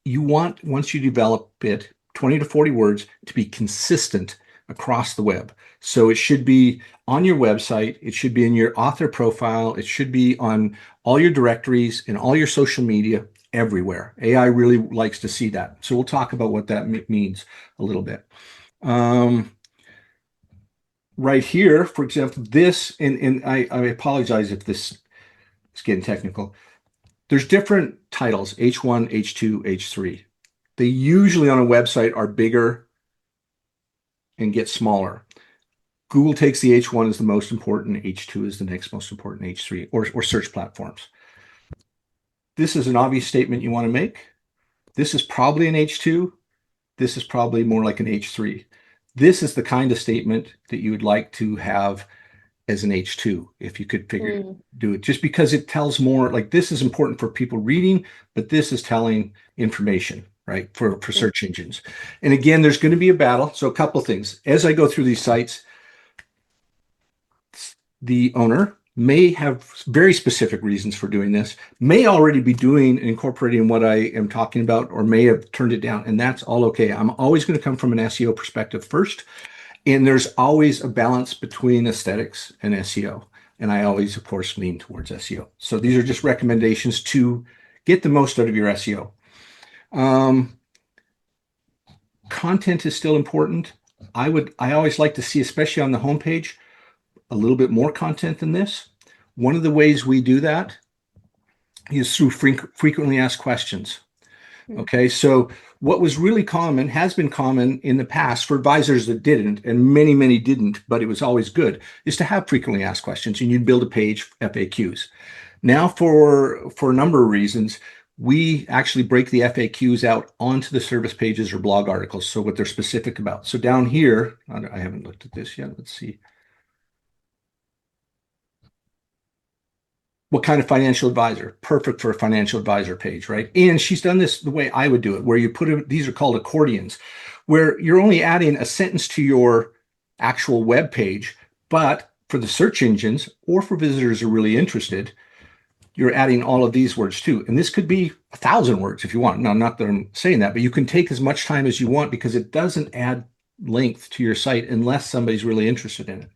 S2: You want, once you develop it, 20 to 40 words to be consistent across the web. So it should be on your website, it should be in your author profile, it should be on all your directories and all your social media, everywhere. AI really likes to see that. So we'll talk about what that means a little bit. Right here, for example, this, and I apologize if this is getting technical. There's different titles, H1, H2, H3. They usually on a website are bigger and get smaller. Google takes the H1 as the most important, H2 is the next most important, H3, or search platforms. This is an obvious statement you want to make. This is probably an H2. This is probably more like an H3. This is the kind of statement that you would like to have as an H2 if you could do it, just because it tells more. Like, this is important for people reading, but this is telling information, right, for search engines. And again, there's going to be a battle. So a couple of things. As I go through these sites, the owner may have very specific reasons for doing this, may already be doing incorporating what I am talking about, or may have turned it down, and that's all okay. I'm always going to come from an SEO perspective first, and there's always a balance between aesthetics and SEO. And I always, of course, lean towards SEO. So these are just recommendations to get the most out of your SEO. Content is still important. I always like to see, especially on the homepage, a little bit more content than this. One of the ways we do that is through frequently asked questions. Okay, so what was really common, has been common in the past for advisors that didn't, and many, many didn't, but it was always good, is to have frequently asked questions, and you'd build a page, FAQs. Now, for a number of reasons, we actually break the FAQs out onto the service pages or blog articles, so what they're specific about. So down here, I haven't looked at this yet. Let's see. What kind of financial advisor? Perfect for a financial advisor page, right? And she's done this the way I would do it, where you put it, these are called accordions, where you're only adding a sentence to your actual web page, but for the search engines or for visitors who are really interested, you're adding all of these words too. And this could be 1,000 words if you want. Now, not that I'm saying that, but you can take as much time as you want, because it doesn't add length to your site unless somebody's really interested in it.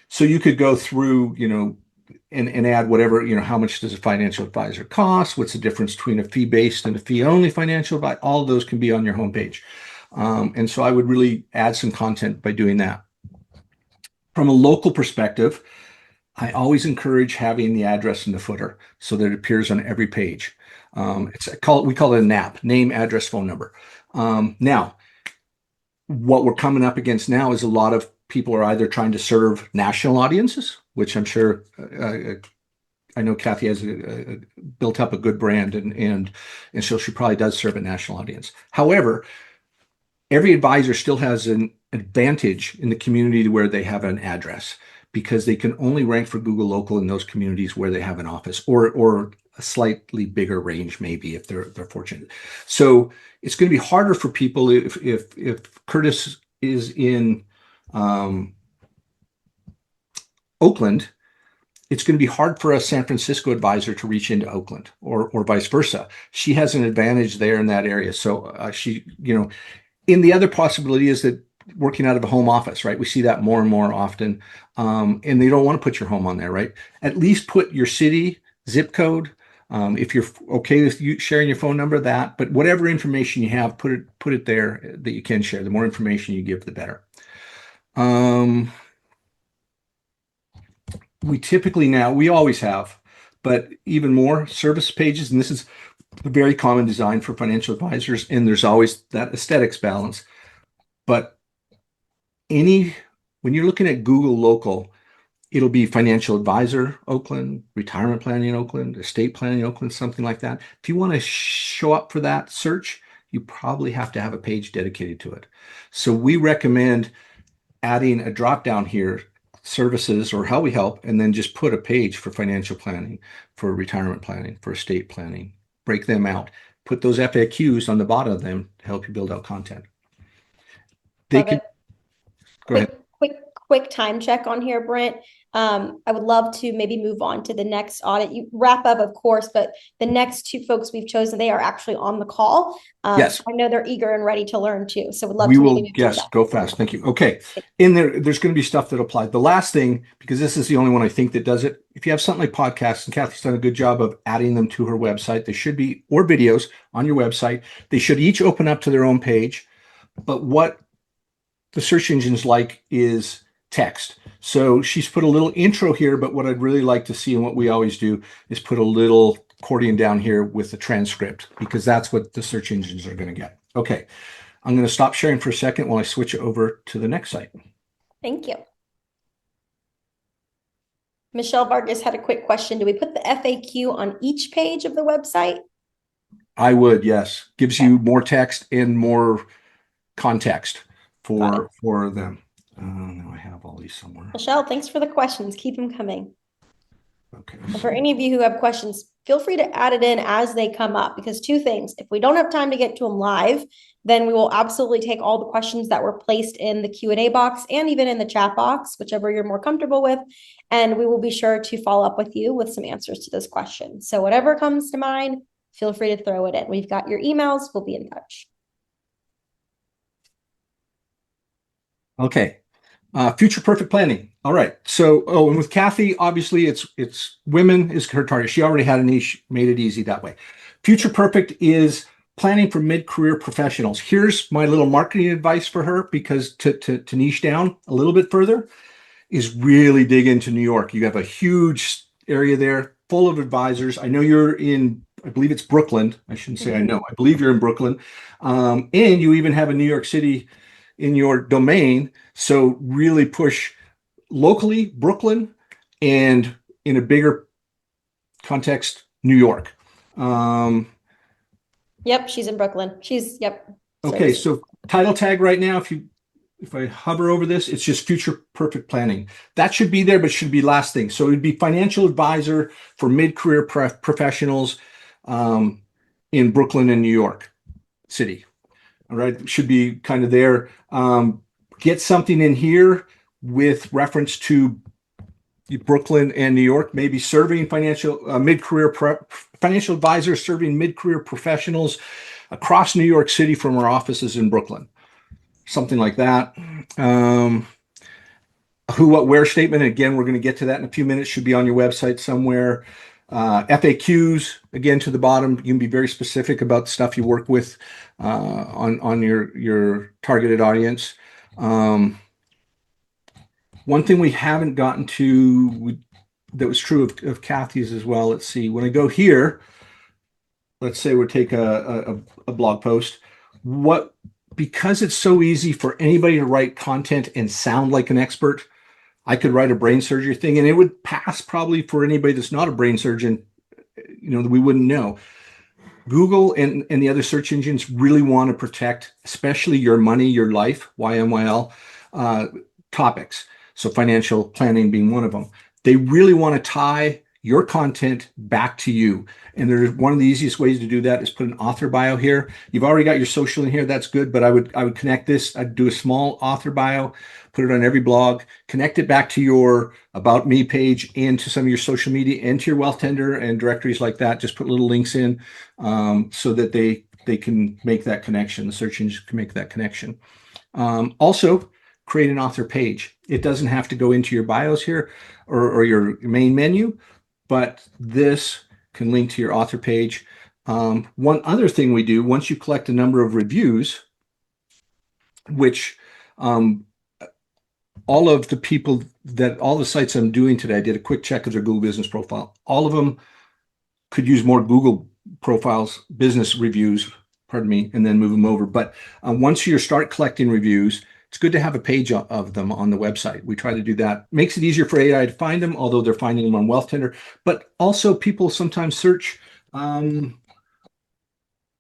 S2: So you could go through, and add whatever, how much does a financial advisor cost? What's the difference between a fee-based and a fee-only financial advisor? All of those can be on your homepage. And so I would really add some content by doing that. From a local perspective, I always encourage having the address in the footer so that it appears on every page. We call it a NAP, name, address, phone number. Now, what we're coming up against now is a lot of people are either trying to serve national audiences, which I'm sure I know Kathy has built up a good brand, and so she probably does serve a national audience. However, every advisor still has an advantage in the community where they have an address, because they can only rank for Google Local in those communities where they have an office, or a slightly bigger range, maybe, if they're fortunate. So it's going to be harder for people if Curtis is in Oakland. It's going to be hard for a San Francisco advisor to reach into Oakland, or vice versa. She has an advantage there in that area. So and the other possibility is that working out of a home office, right? We see that more and more often. And they don't want to put your home on there, right? At least put your city, zip code. If you're okay with you sharing your phone number, but whatever information you have, put it there that you can share. The more information you give, the better. We always have, but even more, service pages, and this is a very common design for financial advisors, and there's always that aesthetics balance. But when you're looking at Google Local, it'll be financial advisor Oakland, retirement planning in Oakland, estate planning in Oakland, something like that. If you want to show up for that search, you probably have to have a page dedicated to it. So we recommend adding a drop down here, services or how we help, and then just put a page for financial planning, for retirement planning, for estate planning. Break them out. Put those FAQs on the bottom of them to help you build out content.
S1: Love it.
S2: Go ahead.
S1: Quick quick time check on here, Brent. I would love to maybe move on to the next audit. You wrap up, of course, but the next two folks we've chosen, they are actually on the call.
S2: Yes.
S1: I know they're eager and ready to learn too. So would love
S2: We
S1: to maybe
S2: will,
S1: move through
S2: yes,
S1: that.
S2: go fast. Thank you. Okay. In there's going to be stuff that applies. The last thing, because this is the only one I think that does it, if you have something like podcasts, and Kathy's done a good job of adding them to her website, they should be, or videos on your website, they should each open up to their own page. But what the search engines like is text. So she's put a little intro here, but what I'd really like to see, and what we always do, is put a little accordion down here with the transcript, because that's what the search engines are going to get. Okay. I'm going to stop sharing for a second while I switch it over to the next site.
S1: Thank you. Michelle Vargas had a quick question. Do we put the FAQ on each page of the website?
S2: I would, yes. Gives you more text and more context for them. Now I have all these somewhere.
S1: Michelle, thanks for the questions. Keep them coming.
S2: Okay.
S1: And for any of you who have questions, feel free to add it in as they come up, because two things. If we don't have time to get to them live, then we will absolutely take all the questions that were placed in the Q&A box and even in the chat box, whichever you're more comfortable with. And we will be sure to follow up with you with some answers to those questions. So whatever comes to mind, feel free to throw it in. We've got your emails. We'll be in touch.
S2: Okay. Future perfect planning. All right. So, and with Kathy, obviously it's women is her target. She already had a niche, made it easy that way. Future perfect is planning for mid-career professionals. Here's my little marketing advice for her, because to niche down a little bit further is really dig into New York. You have a huge area there full of advisors. I know you're in, I believe it's Brooklyn. I shouldn't say I know. I believe you're in Brooklyn. And you even have a New York City in your domain. So really push locally, Brooklyn, and in a bigger context, New York.
S1: Yep, she's in Brooklyn. Yep.
S2: Okay, so title tag right now, if I hover over this, it's just future perfect planning. That should be there, but should be last thing. So it'd be financial advisor for mid-career professionals in Brooklyn and New York City. All right, should be kind of there. Get something in here with reference to Brooklyn and New York, maybe serving financial mid-career financial advisors, serving mid-career professionals across New York City from our offices in Brooklyn. Something like that. Who, what, where statement. Again, we're going to get to that in a few minutes. Should be on your website somewhere. FAQs, again, to the bottom. You can be very specific about the stuff you work with on your targeted audience. One thing we haven't gotten to that was true of Kathy's as well. Let's see. When I go here, let's say we'll take a blog post. Because it's so easy for anybody to write content and sound like an expert, I could write a brain surgery thing and it would pass probably for anybody that's not a brain surgeon. We wouldn't know. Google and the other search engines really want to protect, especially your money, your life, YMYL topics. So financial planning being one of them. They really want to tie your content back to you. And there's one of the easiest ways to do that is put an author bio here. You've already got your social in here. That's good. But I would connect this. I'd do a small author bio, put it on every blog, connect it back to your About Me page and to some of your social media and to your Wealthtender and directories like that. Just put little links in so that they can make that connection. The search engines can make that connection. Also, create an author page. It doesn't have to go into your bios here or your main menu, but this can link to your author page. One other thing we do, once you collect a number of reviews, which all of the people all the sites I'm doing today, I did a quick check of their Google business profile. All of them could use more Google profiles, business reviews, pardon me, and then move them over. But once you start collecting reviews, it's good to have a page of them on the website. We try to do that. Makes it easier for AI to find them, although they're finding them on Wealthtender. But also people sometimes search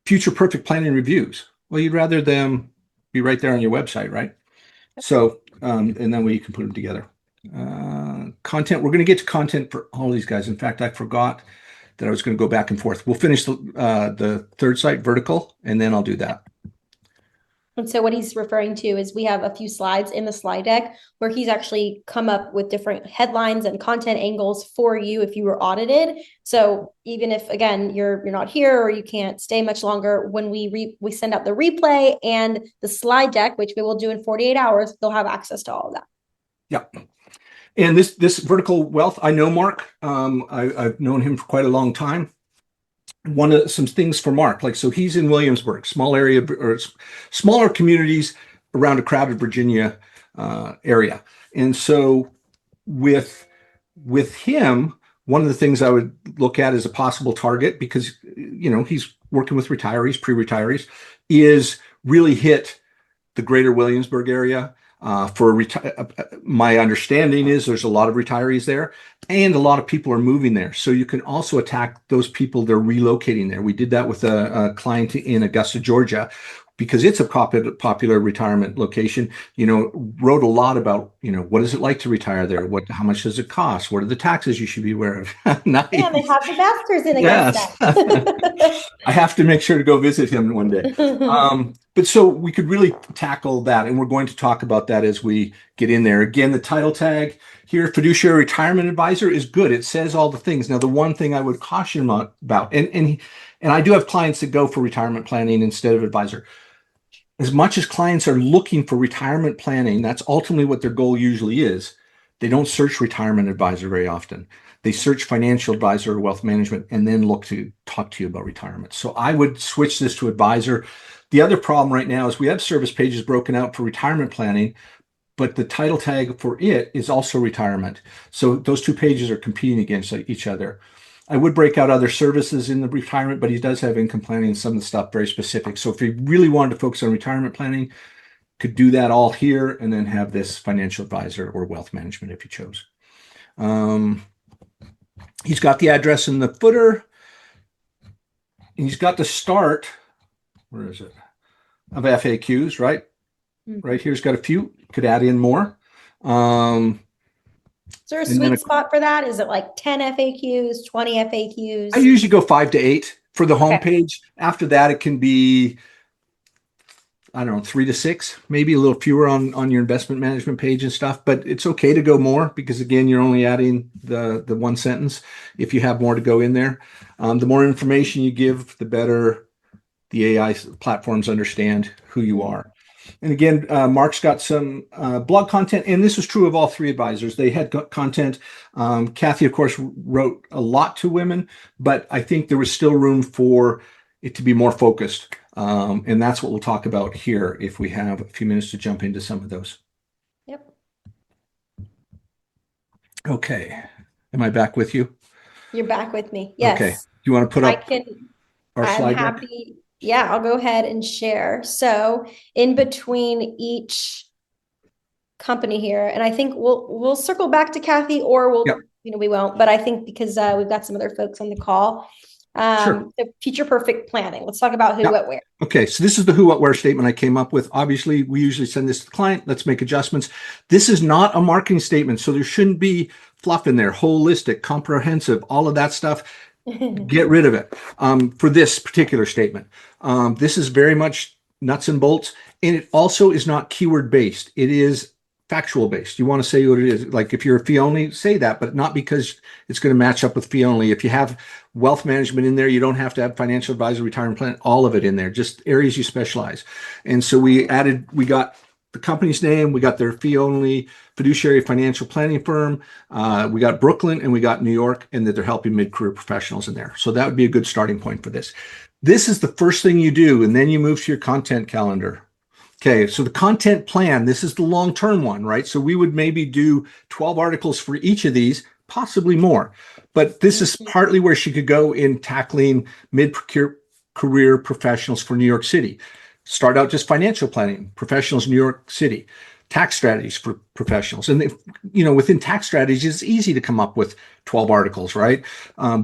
S2: future perfect planning reviews. Well, you'd rather them be right there on your website, right? So, and then you can put them together. Content, we're going to get to content for all these guys. In fact, I forgot that I was going to go back and forth. We'll finish the third site, vertical, and then I'll do that.
S1: And so what he's referring to is we have a few slides in the slide deck where he's actually come up with different headlines and content angles for you if you were audited. So even if, again, you're not here or you can't stay much longer, when we send out the replay and the slide deck, which we will do in 48 hours, they'll have access to all of that.
S2: Yeah. And this vertical wealth, I know Mark. I've known him for quite a long time. Some things for Mark, like, so he's in Williamsburg, small area or smaller communities around a crowded Virginia area. And so with him, one of the things I would look at as a possible target, because he's working with retirees, pre-retirees, is really hit the greater Williamsburg area. My understanding is there's a lot of retirees there and a lot of people are moving there. So you can also attack those people that are relocating there. We did that with a client in Augusta, Georgia, because it's a popular retirement location. Wrote a lot about, what is it like to retire there? How much does it cost? What are the taxes you should be aware of? Nice.
S1: Yeah, they have the masters in
S2: Augusta. Yes. I have to make sure to go visit him one day. But so we could really tackle that, and we're going to talk about that as we get in there. Again, the title tag here, fiduciary retirement advisor, is good. It says all the things. Now, the one thing I would caution about, and I do have clients that go for retirement planning instead of advisor. As much as clients are looking for retirement planning, that's ultimately what their goal usually is. They don't search retirement advisor very often. They search financial advisor or wealth management and then look to talk to you about retirement. So I would switch this to advisor. The other problem right now is we have service pages broken out for retirement planning, but the title tag for it is also retirement. So those two pages are competing against each other. I would break out other services in the retirement, but he does have income planning and some of the stuff very specific. So if he really wanted to focus on retirement planning, could do that all here and then have this financial advisor or wealth management if you chose. He's got the address in the footer. And he's got the start, where is it, of FAQs, right? Mm-hmm. Right here's got a few, could add in more.
S1: Is there a sweet spot for that? Is it like 10 FAQs, 20 FAQs?
S2: I usually go 5 to 8 for the homepage. After that, it can be, I don't know, 3 to 6, maybe a little fewer on your investment management page and stuff, but it's okay to go more because, again, you're only adding the one sentence if you have more to go in there. The more information you give, the better the AI platforms understand who you are. And again, Mark's got some blog content, and this was true of all three advisors. They had content. Kathy, of course, wrote a lot to women, but I think there was still room for it to be more focused. And that's what we'll talk about here if we have a few minutes to jump into some of those.
S1: Yep.
S2: Okay. Am I back with you?
S1: You're back with me. Yes.
S2: Okay. Do you want to put up our slide deck?
S1: Happy. Yeah, I'll go ahead and share. So in between each company here, and I think we'll circle back to Kathy, or we won't, but I think because we've got some other folks on the call.
S2: Sure.
S1: The future perfect planning. Let's talk about who, what, where.
S2: Okay, so this is the who, what, where statement I came up with. Obviously, we usually send this to the client. Let's make adjustments. This is not a marketing statement, so there shouldn't be fluff in there. Holistic, comprehensive, all of that stuff. Get rid of it for this particular statement. This is very much nuts and bolts, and it also is not keyword based. It is factual based. You want to say what it is. Like if you're a fee only, say that, but not because it's going to match up with fee only. If you have wealth management in there, you don't have to have financial advisor, retirement plan, all of it in there, just areas you specialize. And so we got the company's name, we got their fee only fiduciary financial planning firm, we got Brooklyn, and we got New York, and that they're helping mid-career professionals in there. So that would be a good starting point for this. This is the first thing you do, and then you move to your content calendar. Okay, so the content plan, this is the long-term one, right? So we would maybe do 12 articles for each of these, possibly more. But this is partly where she could go in tackling mid-career professionals for New York City. Start out just financial planning, professionals, New York City, tax strategies for professionals. And, within tax strategies, it's easy to come up with 12 articles, right?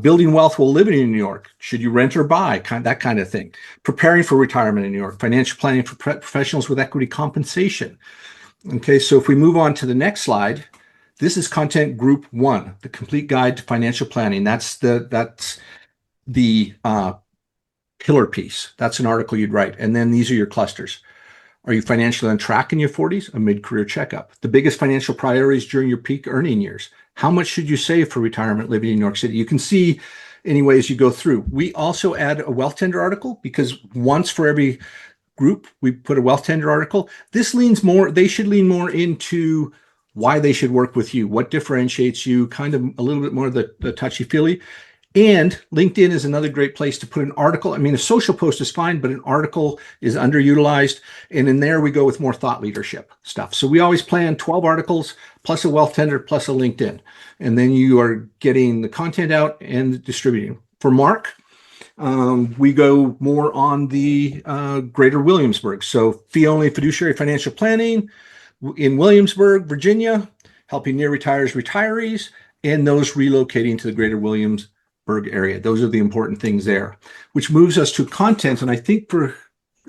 S2: Building wealth while living in New York. Should you rent or buy? That kind of thing. Preparing for retirement in New York. Financial planning for professionals with equity compensation. Okay, so if we move on to the next slide, this is content group 1, the complete guide to financial planning. That's the pillar piece. That's an article you'd write. And then these are your clusters. Are you financially on track in your 40s? A mid-career checkup. The biggest financial priorities during your peak earning years. How much should you save for retirement living in New York City? You can see any ways you go through. We also add a Wealthtender article because once for every group, we put a Wealthtender article. This leans more, they should lean more into why they should work with you, what differentiates you, kind of a little bit more of the touchy-feely. And LinkedIn is another great place to put an article. I mean, a social post is fine, but an article is underutilized. And in there, we go with more thought leadership stuff. So we always plan 12 articles plus a Wealthtender plus a LinkedIn. And then you are getting the content out and distributing. For Mark, we go more on the greater Williamsburg. So fee-only fiduciary financial planning in Williamsburg, Virginia, helping near retires retirees, and those relocating to the greater Williamsburg area. Those are the important things there, which moves us to content. And I think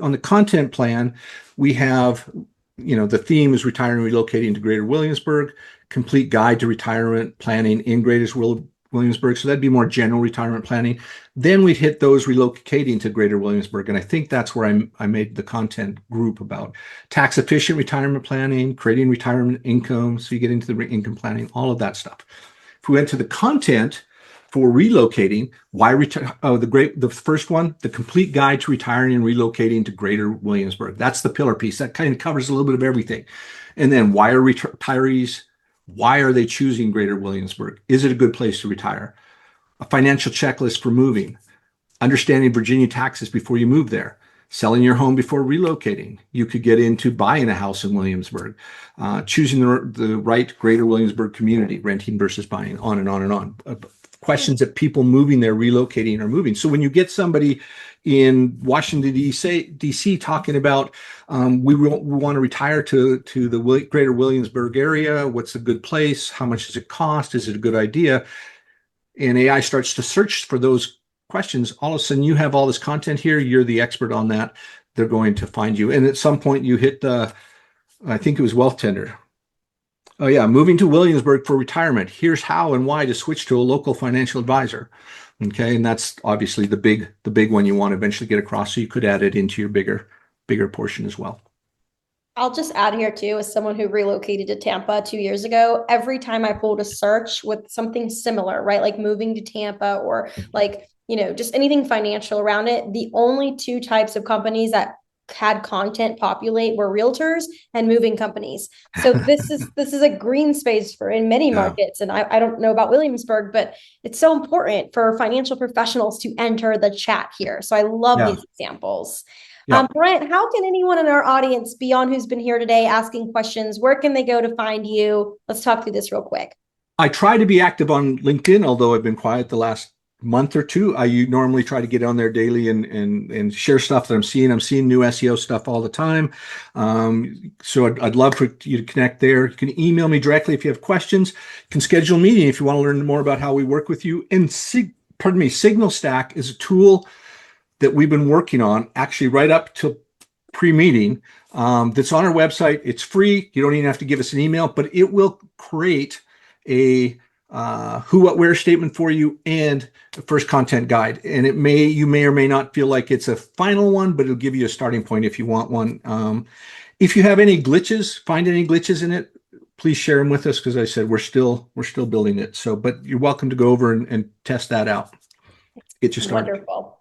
S2: on the content plan, we have, the theme is retiring and relocating to greater Williamsburg, complete guide to retirement planning in greater Williamsburg. So that'd be more general retirement planning. Then we'd hit those relocating to greater Williamsburg. And I think that's where I made the content group about tax efficient retirement planning, creating retirement income. So you get into the income planning, all of that stuff. If we went to the content for relocating, the first one, the complete guide to retiring and relocating to greater Williamsburg. That's the pillar piece. That kind of covers a little bit of everything. And then why are retirees, why are they choosing greater Williamsburg? Is it a good place to retire? A financial checklist for moving, understanding Virginia taxes before you move there, selling your home before relocating. You could get into buying a house in Williamsburg, choosing the right greater Williamsburg community, renting versus buying, on and on and on. Questions that people moving there, relocating, or moving. So when you get somebody in Washington, D.C. talking about we want to retire to the greater Williamsburg area, what's a good place? How much does it cost? Is it a good idea? And AI starts to search for those questions. All of a sudden, you have all this content here. You're the expert on that. They're going to find you. And at some point, you hit I think it was Wealthtender. Oh yeah, moving to Williamsburg for retirement. Here's how and why to switch to a local financial advisor. Okay, and that's obviously the big one you want to eventually get across. So you could add it into your bigger portion as well.
S1: I'll just add here too, as someone who relocated to Tampa 2 years ago, every time I pulled a search with something similar, right? Like moving to Tampa or like, just anything financial around it. The only two types of companies that had content populate were realtors and moving companies. So this is a green space for in many markets. And I don't know about Williamsburg, but it's so important for financial professionals to enter the chat here. So I love these examples. Brent, how can anyone in our audience beyond who's been here today asking questions? Where can they go to find you? Let's talk through this real quick.
S2: I try to be active on LinkedIn, although I've been quiet the last month or two. I normally try to get on there daily and share stuff that I'm seeing. I'm seeing new SEO stuff all the time. So I'd love for you to connect there. You can email me directly if you have questions. You can schedule a meeting if you want to learn more about how we work with you. And Signal Stack is a tool that we've been working on actually right up to pre-meeting. That's on our website. It's free. You don't even have to give us an email, but it will create a who, what, where statement for you and the first content guide. And you may or may not feel like it's a final one, but it'll give you a starting point if you want one. If you have any glitches, find any glitches in it, please share them with us. Because I said, we're still building it. So, but you're welcome to go over and test that out. Get you started.
S1: Wonderful.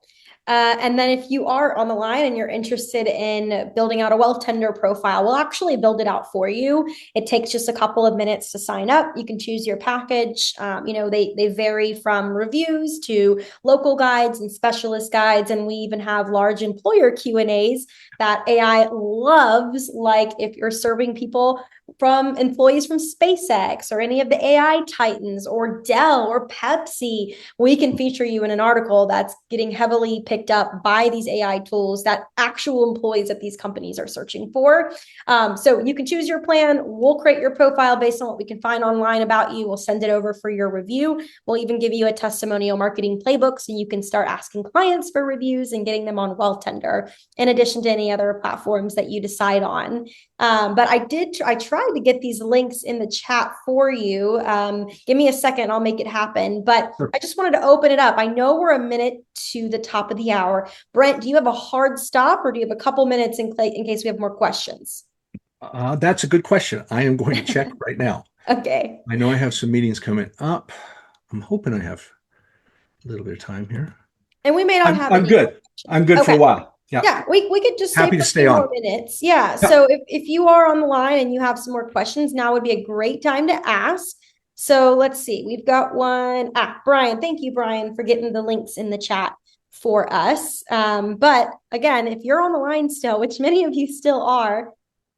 S1: And then if you are on the line and you're interested in building out a Wealthtender profile, we'll actually build it out for you. It takes just a couple of minutes to sign up. You can choose your package. They vary from reviews to local guides and specialist guides. And we even have large employer Q&As that AI loves, like if you're serving people from employees from SpaceX or any of the AI titans or Dell or Pepsi, we can feature you in an article that's getting heavily picked up by these AI tools that actual employees at these companies are searching for. So you can choose your plan. We'll create your profile based on what we can find online about you. We'll send it over for your review. We'll even give you a testimonial marketing playbook so you can start asking clients for reviews and getting them on Wealthtender, in addition to any other platforms that you decide on. But I tried to get these links in the chat for you. Give me a second, I'll make it happen. But sure. I just wanted to open it up. I know we're a minute to the top of the the hour. Brent, do you have a hard stop or do you have a couple minutes in case we have more questions?
S2: That's a good question. I am going to check right now.
S1: Okay.
S2: I know I have some meetings coming up. I'm hoping I have a little bit of time here.
S1: And we may not
S2: I'm,
S1: have
S2: I'm
S1: any more
S2: good. I'm good
S1: questions.
S2: for a
S1: Okay.
S2: while. Yeah.
S1: Yeah, we could just stay
S2: Happy
S1: for
S2: to
S1: a
S2: stay
S1: few more
S2: on.
S1: minutes. Yeah.
S2: Yeah.
S1: So if you are on the line and you have some more questions, now would be a great time to ask. So let's see. We've got one. Brian, thank you, Brian, for getting the links in the chat for us. But again, if you're on the line still, which many of you still are,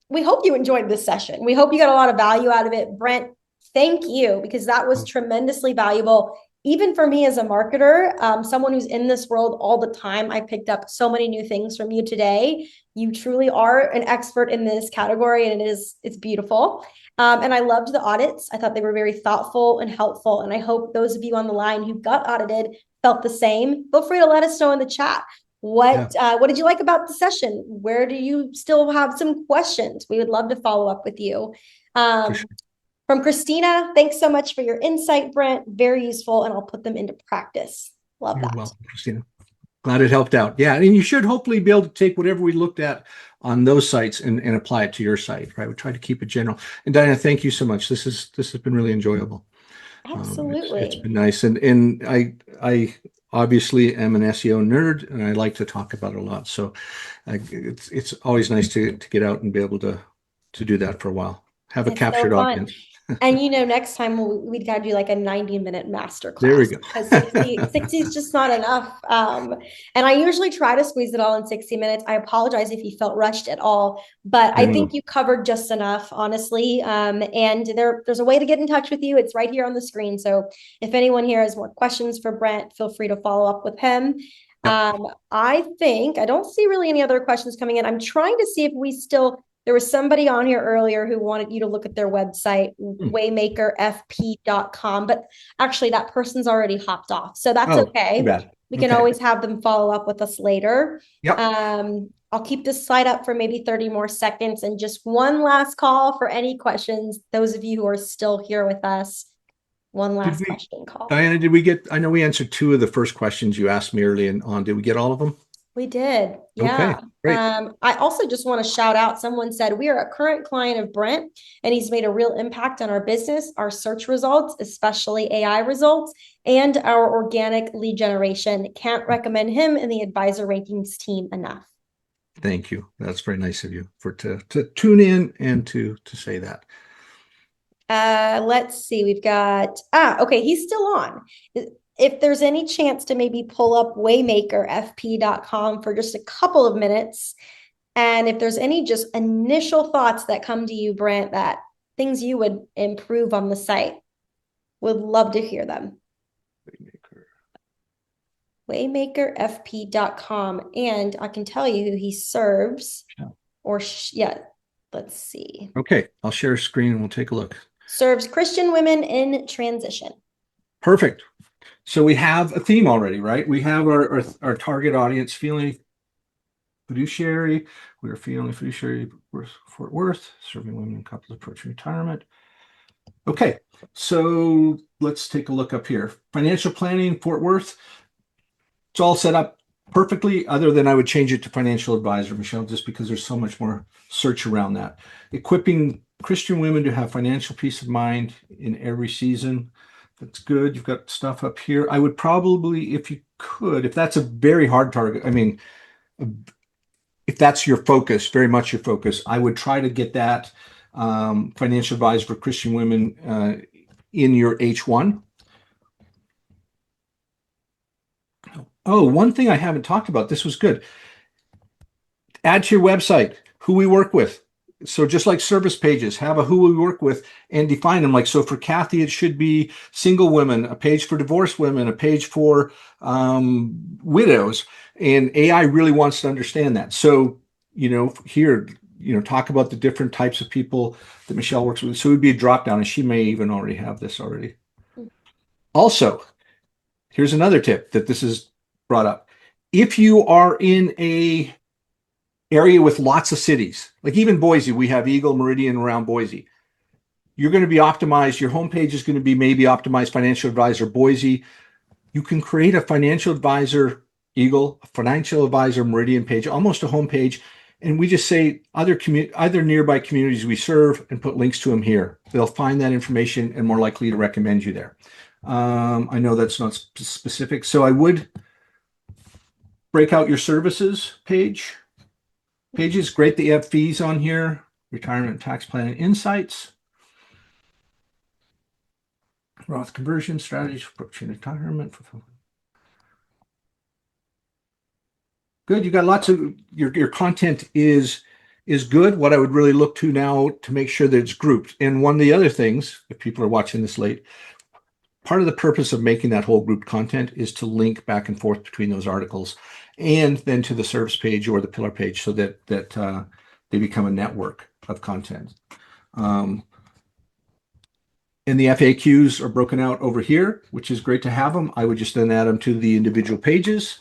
S1: we hope you enjoyed this session. We hope you got a lot of value out of it. Brent, thank you, because that was tremendously valuable. Even for me as a marketer, someone who's in this world all the time, I picked up so many new things from you today. You truly are an expert in this category, and it's beautiful. And I loved the audits. I thought they were very thoughtful and helpful. And I hope those of you on the line who got audited felt the same. Feel free to let us know in the chat. What did you like about the session? Where do you still have some questions? We would love to follow up with you. From Christina, thanks so much for your insight, Brent. Very useful, and I'll put them into practice. Love
S2: You're
S1: that.
S2: welcome, Christina. Glad it helped out. Yeah, and you should hopefully be able to take whatever we looked at on those sites and apply it to your site, right? We try to keep it general. And Diana, thank you so much. This has been really enjoyable.
S1: Absolutely.
S2: It's been nice. And I obviously am an SEO nerd and I like to talk about it a lot. So it's always nice to get out and be able to do that for a while. Have a captured audience.
S1: And next time we'd got to do like a 90-minute masterclass.
S2: There we go.
S1: Because 60 is just not enough. And I usually try to squeeze it all in 60 minutes. I apologize if you felt rushed at all, but I think you covered just enough, honestly. And there's a way to get in touch with you. It's right here on the screen. So if anyone here has more questions for Brent, feel free to follow up with him. I don't see really any other questions coming in. I'm trying to see if there was somebody on here earlier who wanted you to look at their website, waymakerfp.com, but actually that person's already hopped off. So that's okay. We can always have them follow up with us later. I'll keep this slide up for maybe 30 more seconds and just one last call for any questions. Those of you who are still here with us, one last question call.
S2: Diana, I know we answered 2 of the first questions you asked me early on. Did we get all of them?
S1: We did. Yeah.
S2: Okay, great.
S1: I also just want to shout out, someone said, we are a current client of Brent and he's made a real impact on our business, our search results, especially AI results, and our organic lead generation. Can't recommend him in the advisor rankings team enough.
S2: Thank you. That's very nice of you to tune in and to say that.
S1: Let's see. We've got, okay, he's still on. If there's any chance to maybe pull up waymakerfp.com for just a couple of minutes, and if there's any just initial thoughts that come to you, Brent, that things you would improve on the site, would love to hear them. Waymakerfp.com, and I can tell you who he serves. Let's see.
S2: Okay, I'll share a screen and we'll take a look.
S1: Serves Christian women in transition.
S2: Perfect. So we have a theme already, right? We have our target audience, feeling fiduciary. We're feeling fiduciary Fort Worth, serving women and couples approaching retirement. Okay, so let's take a look up here. Financial planning, Fort Worth. It's all set up perfectly, other than I would change it to financial advisor, Michelle, just because there's so much more search around that. Equipping Christian women to have financial peace of mind in every season. That's good. You've got stuff up here. I would probably, if you could, if that's a very hard target, I mean, if that's your focus, very much your focus, I would try to get that financial advisor for Christian women in your H1. Oh, one thing I haven't talked about, this was good. Add to your website who we work with. So just like service pages, have a who we work with and define them. Like, so for Kathy, it should be single women, a page for divorced women, a page for widows. And AI really wants to understand that. So, here, talk about the different types of people that Michelle works with. So it would be a drop down, and she may even already have this already. Also, here's another tip that this is brought up. If you are in a area with lots of cities, like even Boise, we have Eagle, Meridian around Boise. You're going to be optimized. Your homepage is going to be maybe optimized financial advisor Boise. You can create a financial advisor Eagle, financial advisor Meridian page, almost a home page. And we just say other nearby communities we serve and put links to them here. They'll find that information and more likely to recommend you there. I know that's not specific, so I would break out your services pages. Great that you have fees on here, retirement tax planning insights, Roth conversion strategies for approaching retirement. Good. You got lots of your content is good. What I would really look to now to make sure that it's grouped. And one of the other things, if people are watching this late, part of the purpose of making that whole grouped content is to link back and forth between those articles and then to the service page or the pillar page so that they become a network of content. And the FAQs are broken out over here, which is great to have them. I would just then add them to the individual pages.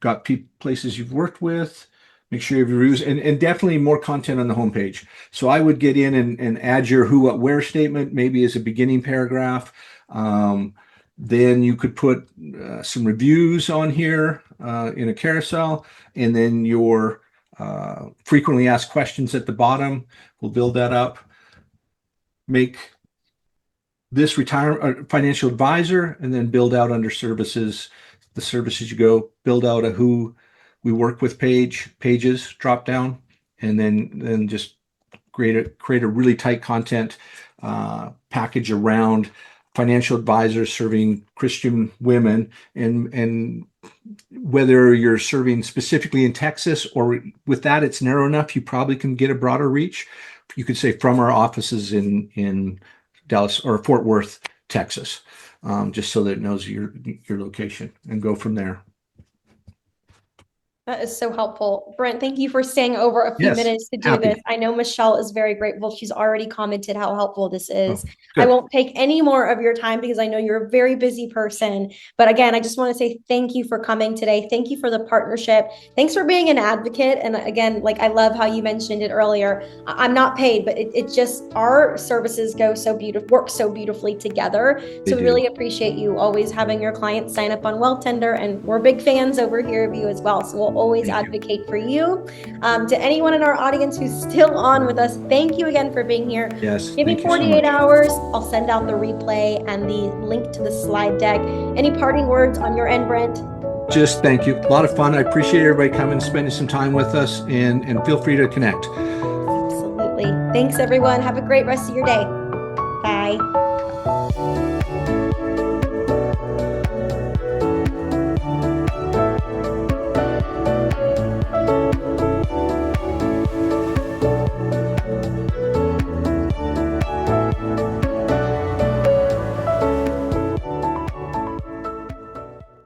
S2: Got places you've worked with, make sure you have reviews, and definitely more content on the homepage. So I would get in and add your who, what, where statement, maybe as a beginning paragraph. Then you could put some reviews on here in a carousel, and then your frequently asked questions at the bottom. We'll build that up. Make this retirement financial advisor, and then build out under services. The services you go, build out a who we work with pages drop down, and then just create a really tight content package around financial advisors serving Christian women, and whether you're serving specifically in Texas or with that it's narrow enough, you probably can get a broader reach. You could say from our offices in Dallas or Fort Worth, Texas. Just so that it knows your location, and go from there.
S1: That is so helpful. Brent, thank you for staying over a few minutes to do this. I know Michelle is very grateful. She's already commented how helpful this is. I won't take any more of your time because I know you're a very busy person. But again, I just want to say thank you for coming today. Thank you for the partnership. Thanks for being an advocate. And again, like I love how you mentioned it earlier. I'm not paid, but it just, our services go so beautiful, work so beautifully together. So we really appreciate you always having your clients sign up on Wealthtender, and we're big fans over here of you as well. So we'll always advocate for you. To anyone in our audience who's still on with us, thank you again for being here.
S2: Yes.
S1: Give me 48 hours. I'll send out the replay and the link to the slide deck. Any parting words on your end, Brent?
S2: Just thank you. A lot of fun. I appreciate everybody coming, spending some time with us, and feel free to connect.
S1: Absolutely. Thanks, everyone. Have a great rest of your day. Bye.